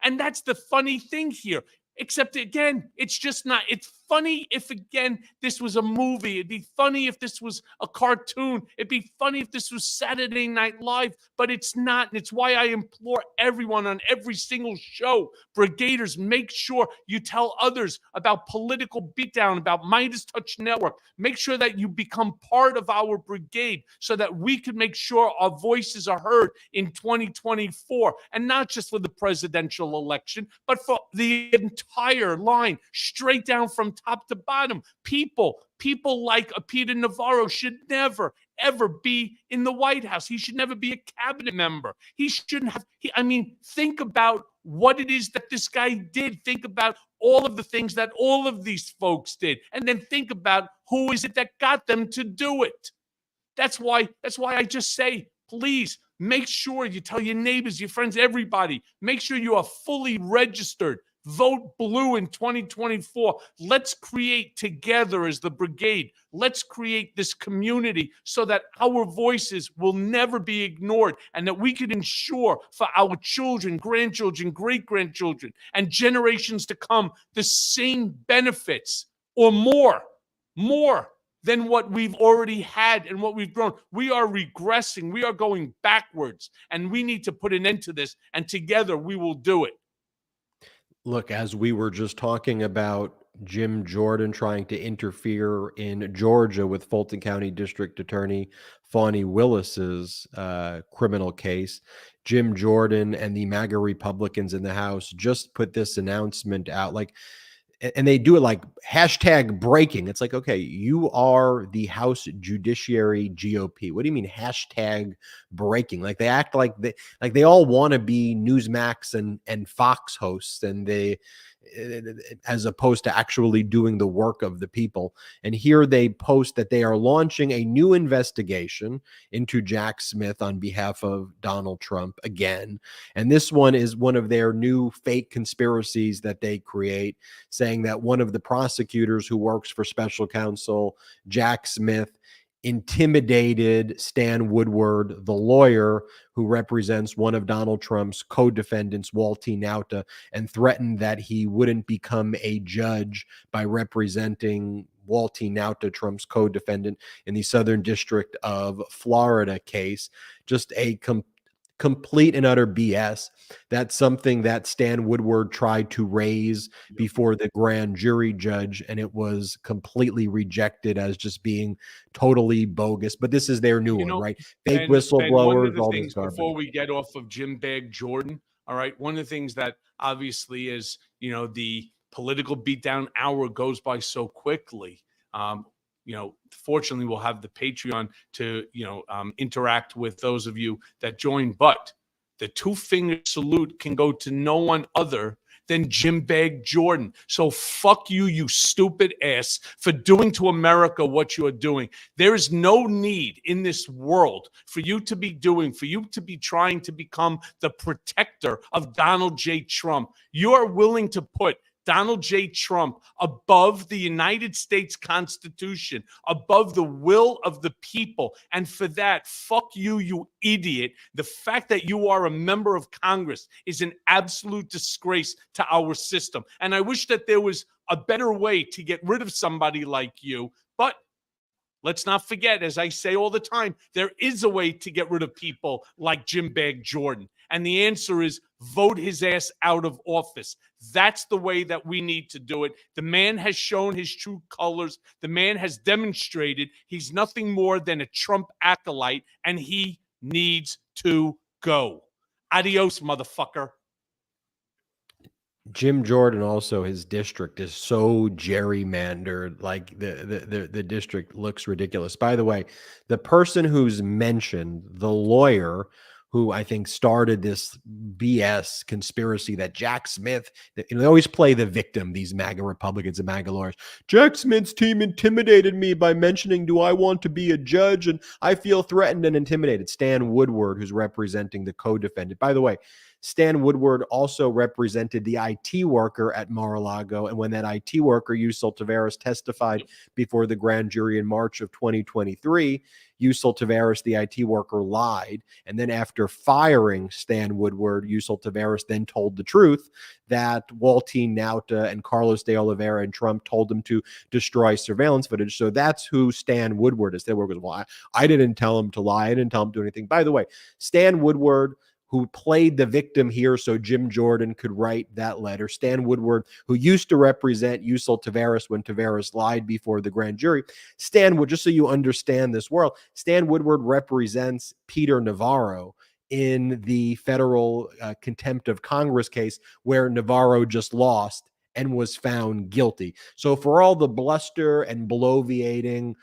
Speaker 2: And that's the funny thing here. Except again, it's just not. It's funny if, again, this was a movie. It'd be funny if this was a cartoon. It'd be funny if this was Saturday Night Live, but it's not. And it's why I implore everyone on every single show, Brigaders, make sure you tell others about Political Beatdown, about MeidasTouch Network. Make sure that you become part of our brigade so that we can make sure our voices are heard in 2024, and not just for the presidential election, but for the entire line, straight down from top to bottom. People like a Peter Navarro should never, ever be in the White House. He should never be a cabinet member. He shouldn't have. Think about what it is that this guy did. Think about all of the things that all of these folks did. And then think about who is it that got them to do it. That's why I just say, please, make sure you tell your neighbors, your friends, everybody. Make sure you are fully registered. Vote blue in 2024. Let's create together as the brigade. Let's create this community so that our voices will never be ignored, and that we can ensure for our children, grandchildren, great-grandchildren, and generations to come the same benefits or more than what we've already had and what we've grown. We are regressing. We are going backwards, and we need to put an end to this, and together we will do it.
Speaker 1: Look, as we were just talking about Jim Jordan trying to interfere in Georgia with Fulton County District Attorney Fani Willis's criminal case, Jim Jordan and the MAGA Republicans in the House just put this announcement out, and they do it like hashtag breaking. It's like, okay, you are the House Judiciary GOP. What do you mean hashtag breaking? Like they act like they all want to be Newsmax and Fox hosts, and they, as opposed to actually doing the work of the people. And here they post that they are launching a new investigation into Jack Smith on behalf of Donald Trump again. And this one is one of their new fake conspiracies that they create, saying that one of the prosecutors who works for special counsel Jack Smith intimidated Stan Woodward, the lawyer who represents one of Donald Trump's co-defendants, Walty Nauta, and threatened that he wouldn't become a judge by representing Walty Nauta, Trump's co-defendant in the Southern District of Florida case. Just a complete and utter BS. That's something that Stan Woodward tried to raise before the grand jury judge, and it was completely rejected as just being totally bogus. But this is their new one, right? Fake
Speaker 2: Ben, one
Speaker 1: whistleblowers,
Speaker 2: of the
Speaker 1: all this
Speaker 2: things
Speaker 1: garbage.
Speaker 2: before we get off of Jim Bag Jordan, all right, one of the things that obviously is, the political beatdown hour goes by so quickly. Fortunately, we'll have the Patreon to, interact with those of you that join. But the two-finger salute can go to no one other than Jim Bag Jordan. So fuck you, you stupid ass, for doing to America what you're doing. There is no need in this world for you to be trying to become the protector of Donald J. Trump. You are willing to put Donald J. Trump above the United States Constitution, above the will of the people. And for that, fuck you, you idiot. The fact that you are a member of Congress is an absolute disgrace to our system. And I wish that there was a better way to get rid of somebody like you. But let's not forget, as I say all the time, there is a way to get rid of people like Jim Bag Jordan. And the answer is vote his ass out of office. That's the way that we need to do it. The man has shown his true colors. The man has demonstrated he's nothing more than a Trump acolyte, and he needs to go. Adios, motherfucker.
Speaker 1: Jim Jordan, also, his district is so gerrymandered, like the district looks ridiculous. By the way, the person who's mentioned, the lawyer who I think started this BS conspiracy that Jack Smith, they always play the victim, these MAGA Republicans and MAGA lawyers. Jack Smith's team intimidated me by mentioning, do I want to be a judge? And I feel threatened and intimidated. Stan Woodward, who's representing the co-defendant. By the way, Stan Woodward also represented the IT worker at Mar-a-Lago. And when that IT worker, Yusel Taveras, testified before the grand jury in March of 2023, Yusel Taveras, the IT worker, lied. And then after firing Stan Woodward, Yusel Taveras then told the truth that Waltine Nauta and Carlos de Oliveira and Trump told him to destroy surveillance footage. So that's who Stan Woodward is. Stan Woodward goes, well, I didn't tell him to lie. I didn't tell him to do anything. By the way, Stan Woodward, who played the victim here so Jim Jordan could write that letter. Stan Woodward, who used to represent Yusel Taveras when Taveras lied before the grand jury. Stan Woodward, just so you understand this world, Stan Woodward represents Peter Navarro in the federal contempt of Congress case where Navarro just lost and was found guilty. So for all the bluster and bloviating,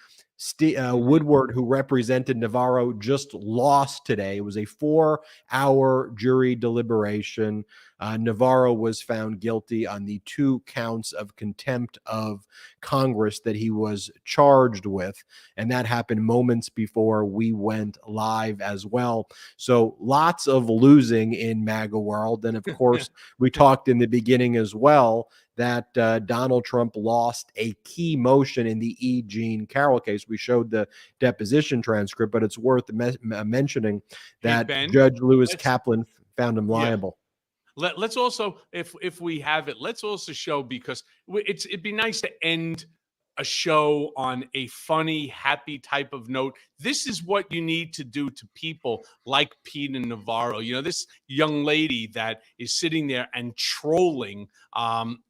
Speaker 1: Woodward, who represented Navarro, just lost today. It was a 4-hour jury deliberation. Navarro was found guilty on the 2 counts of contempt of Congress that he was charged with. And that happened moments before we went live as well. So lots of losing in MAGA world. And of course, we talked in the beginning as well that Donald Trump lost a key motion in the E. Jean Carroll case. We showed the deposition transcript, but it's worth mentioning that Judge Lewis Kaplan found him liable.
Speaker 2: Let's also, if we have it, let's also show, because it'd be nice to end a show on a funny, happy type of note. This is what you need to do to people like Pete and Navarro. This young lady that is sitting there and trolling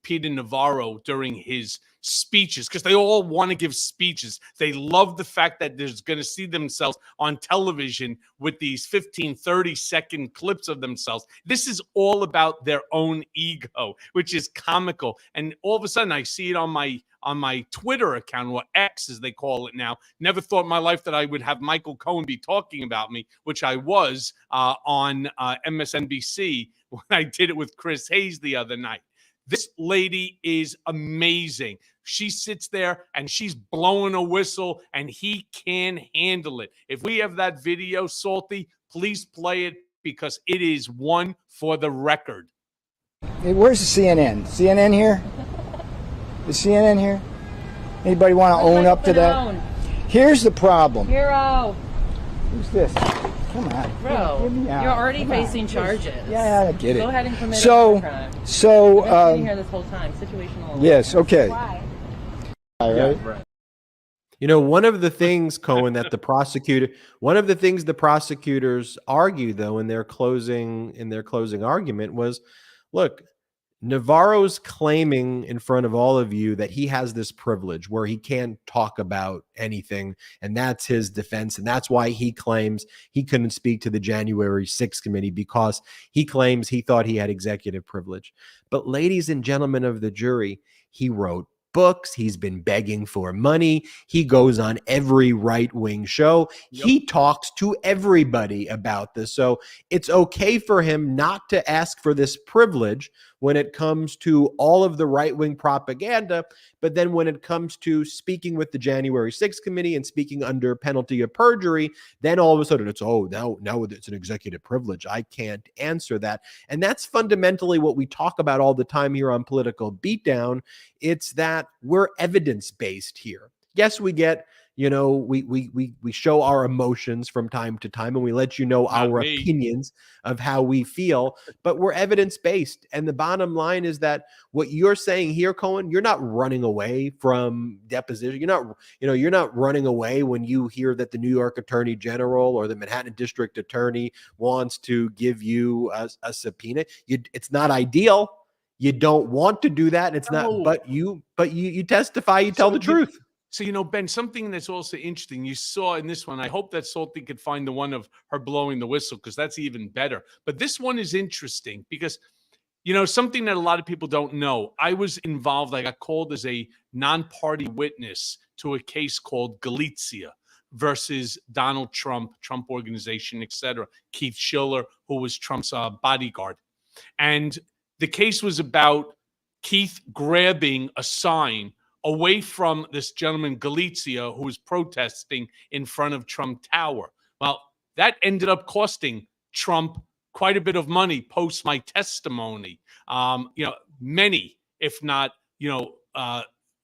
Speaker 2: Pete and Navarro during his speeches, because they all want to give speeches. They love the fact that they're going to see themselves on television with these 15, 30-second clips of themselves. This is all about their own ego, which is comical. And all of a sudden, I see it on my Twitter account, or X as they call it now. Never thought in my life that I would have Michael Cohen be talking about me, which I was on MSNBC when I did it with Chris Hayes the other night. This lady is amazing. She sits there and she's blowing a whistle and he can handle it. If we have that video, Salty, please play it, because it is one for the record.
Speaker 8: Hey, where's the CNN? CNN here? Is CNN here? Anybody want to own up to that? Here's the problem.
Speaker 9: Hero.
Speaker 8: Who's this? Come on.
Speaker 9: Bro, you're already facing charges.
Speaker 8: Yeah, I get it.
Speaker 9: Go ahead and commit a crime.
Speaker 8: So,
Speaker 9: I've been here this whole time. Situational.
Speaker 8: Yes, okay.
Speaker 9: Why?
Speaker 8: All right.
Speaker 1: You know, one of the things, Cohen, that one of the things the prosecutors argue, though, in their closing argument was, look, Navarro's claiming in front of all of you that he has this privilege where he can't talk about anything, and that's his defense, and that's why he claims he couldn't speak to the January 6th committee, because he claims he thought he had executive privilege. But ladies and gentlemen of the jury, he wrote books. He's been begging for money. He goes on every right-wing show.
Speaker 2: Yep.
Speaker 1: He talks to everybody about this. So it's okay for him not to ask for this privilege when it comes to all of the right-wing propaganda. But then when it comes to speaking with the January 6th committee and speaking under penalty of perjury, then all of a sudden it's, oh, now it's an executive privilege. I can't answer that. And that's fundamentally what we talk about all the time here on Political Beatdown. It's that we're evidence-based here. Yes, we get, we show our emotions from time to time, and we let you know our opinions of how we feel, but we're evidence-based. And the bottom line is that what you're saying here, Cohen, you're not running away from deposition. You're not running away when you hear that the New York Attorney General or the Manhattan District Attorney wants to give you a subpoena. It's not ideal. You don't want to do that. It's not, but you testify, you tell the truth.
Speaker 2: So, Ben, something that's also interesting, you saw in this one, I hope that Salty could find the one of her blowing the whistle, because that's even better. But this one is interesting because, something that a lot of people don't know. I was involved, I got called as a non-party witness to a case called Galizia versus Donald Trump Organization, etc. Keith Schiller, who was Trump's bodyguard. And the case was about Keith grabbing a sign away from this gentleman, Galizia, who was protesting in front of Trump Tower. Well, that ended up costing Trump quite a bit of money post my testimony. Many, if not,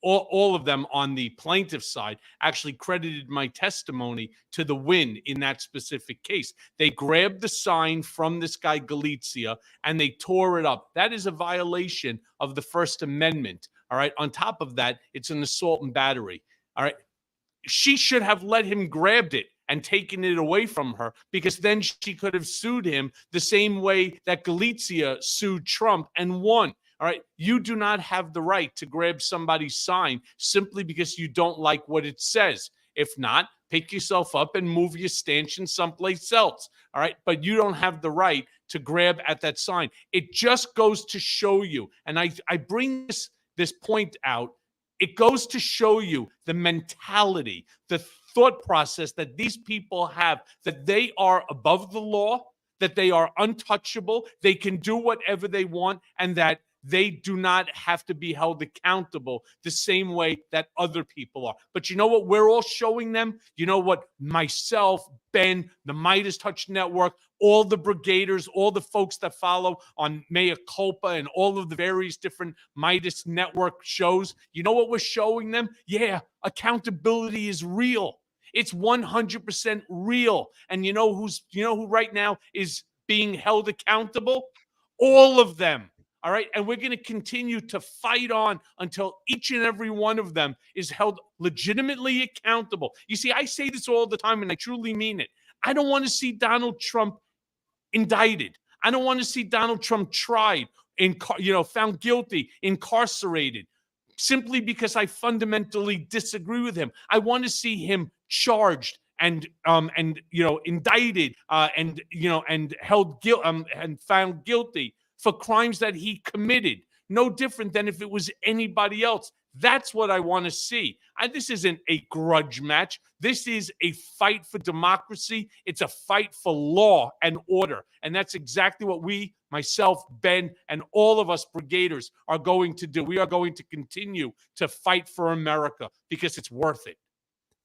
Speaker 2: all of them on the plaintiff's side actually credited my testimony to the win in that specific case. They grabbed the sign from this guy Galizia and they tore it up. That is a violation of the First Amendment. All right. On top of that, it's an assault and battery. All right. She should have let him grab it and taken it away from her, because then she could have sued him the same way that Galizia sued Trump and won. All right. You do not have the right to grab somebody's sign simply because you don't like what it says. If not, pick yourself up and move your stanchion someplace else. All right. But you don't have the right to grab at that sign. It just goes to show you. And I bring this point out. It goes to show you the mentality, the thought process that these people have, that they are above the law, that they are untouchable, they can do whatever they want, and that they do not have to be held accountable the same way that other people are. But you know what we're all showing them? You know what myself, Ben, the MeidasTouch Network, all the brigaders, all the folks that follow on Mea Culpa and all of the various different Meidas Network shows, you know what we're showing them? Yeah, accountability is real. It's 100% real. And you know who right now is being held accountable? All of them. All right. And we're going to continue to fight on until each and every one of them is held legitimately accountable. You see, I say this all the time, and I truly mean it. I don't want to see Donald Trump indicted. I don't want to see Donald Trump tried, found guilty, incarcerated, simply because I fundamentally disagree with him. I want to see him charged and indicted and held and found guilty for crimes that he committed, no different than if it was anybody else. That's what I want to see. This isn't a grudge match. This is a fight for democracy. It's a fight for law and order. And that's exactly what we, myself, Ben, and all of us brigaders are going to do. We are going to continue to fight for America because it's worth it.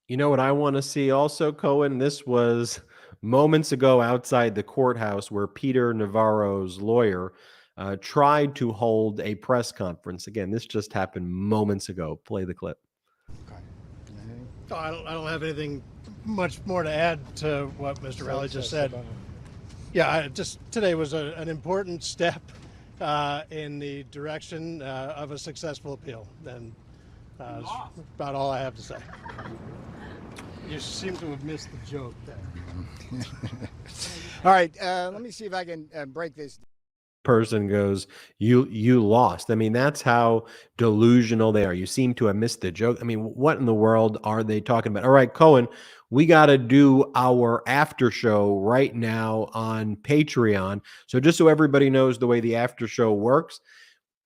Speaker 1: You know what I want to see also, Cohen? This was moments ago outside the courthouse where Peter Navarro's lawyer tried to hold a press conference. Again, this just happened moments ago. Play the clip.
Speaker 10: Oh, I don't have anything much more to add to what Mr. Rowley just said. Yeah, today was an important step in the direction of a successful appeal. And That's about all I have to say. You seem to have missed the joke there.
Speaker 8: All right, let me see if I can break this.
Speaker 1: Person goes, you lost. I mean, that's how delusional they are. You seem to have missed the joke. I mean, what in the world are they talking about? All right, Cohen, we got to do our after show right now on Patreon. So just so everybody knows the way the after show works,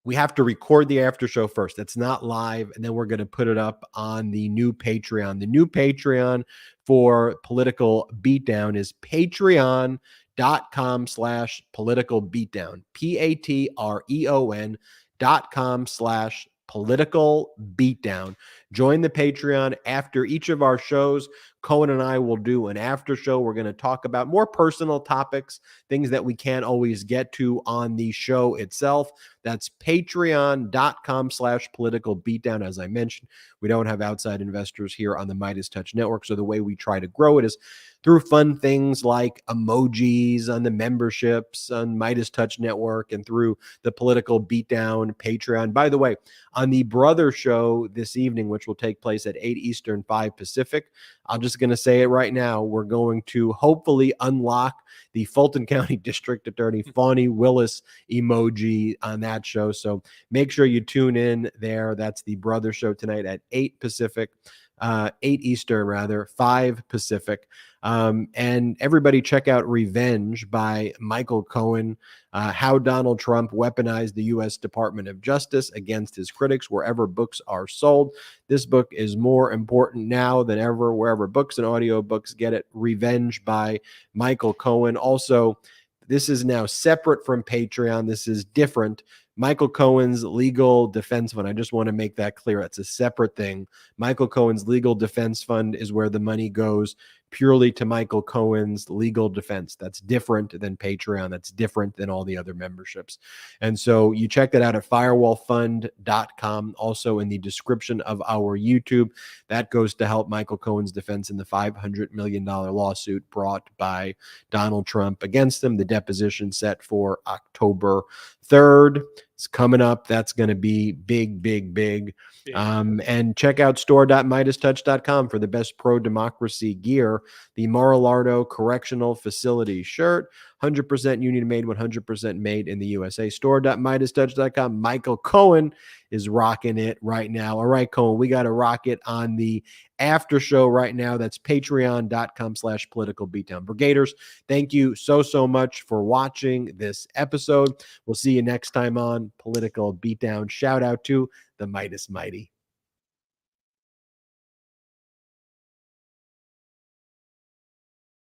Speaker 1: we have to record the after show first. It's not live, and then we're going to put it up on the new Patreon. The new Patreon for Political Beatdown is patreon.com/political beatdown. patreon.com/political beatdown. Join the Patreon. After each of our shows, Cohen and I will do an after show. We're going to talk about more personal topics, things that we can't always get to on the show itself. That's patreon.com/political beatdown. As I mentioned, we don't have outside investors here on the MeidasTouch network. So the way we try to grow it is through fun things like emojis on the memberships on MeidasTouch network and through the Political Beatdown Patreon. By the way, on the brother show this evening, which will take place at 8 Eastern, 5 Pacific, I'm just going to say it right now. We're going to hopefully unlock the Fulton County District Attorney Fawny Willis emoji on that show. So make sure you tune in there. That's the brother show tonight at 8 Pacific. 8 Eastern, rather, 5 Pacific. And everybody check out Revenge by Michael Cohen, How Donald Trump Weaponized the U.S. Department of Justice Against His Critics, wherever books are sold. This book is more important now than ever, wherever books and audiobooks get it. Revenge by Michael Cohen. Also, this is now separate from Patreon. This is different. Michael Cohen's Legal Defense Fund. I just want to make that clear. It's a separate thing. Michael Cohen's Legal Defense Fund is where the money goes purely to Michael Cohen's legal defense. That's different than Patreon. That's different than all the other memberships. And so you check that out at firewallfund.com. Also in the description of our YouTube, that goes to help Michael Cohen's defense in the $500 million lawsuit brought by Donald Trump against him. The deposition set for October 3rd. It's coming up. That's going to be big, big, big. And check out store.MeidasTouch.com for the best pro-democracy gear. The Mar-a-Lardo Correctional Facility shirt, 100% union made, 100% made in the USA. Store.MeidasTouch.com. Michael Cohen is rocking it right now. All right, Cohen, we got to rock it on the after show right now. That's patreon.com/political beatdown. Brigaders, thank you so much for watching this episode. We'll see you next time on Political Beatdown. Shout out to the Meidas Mighty.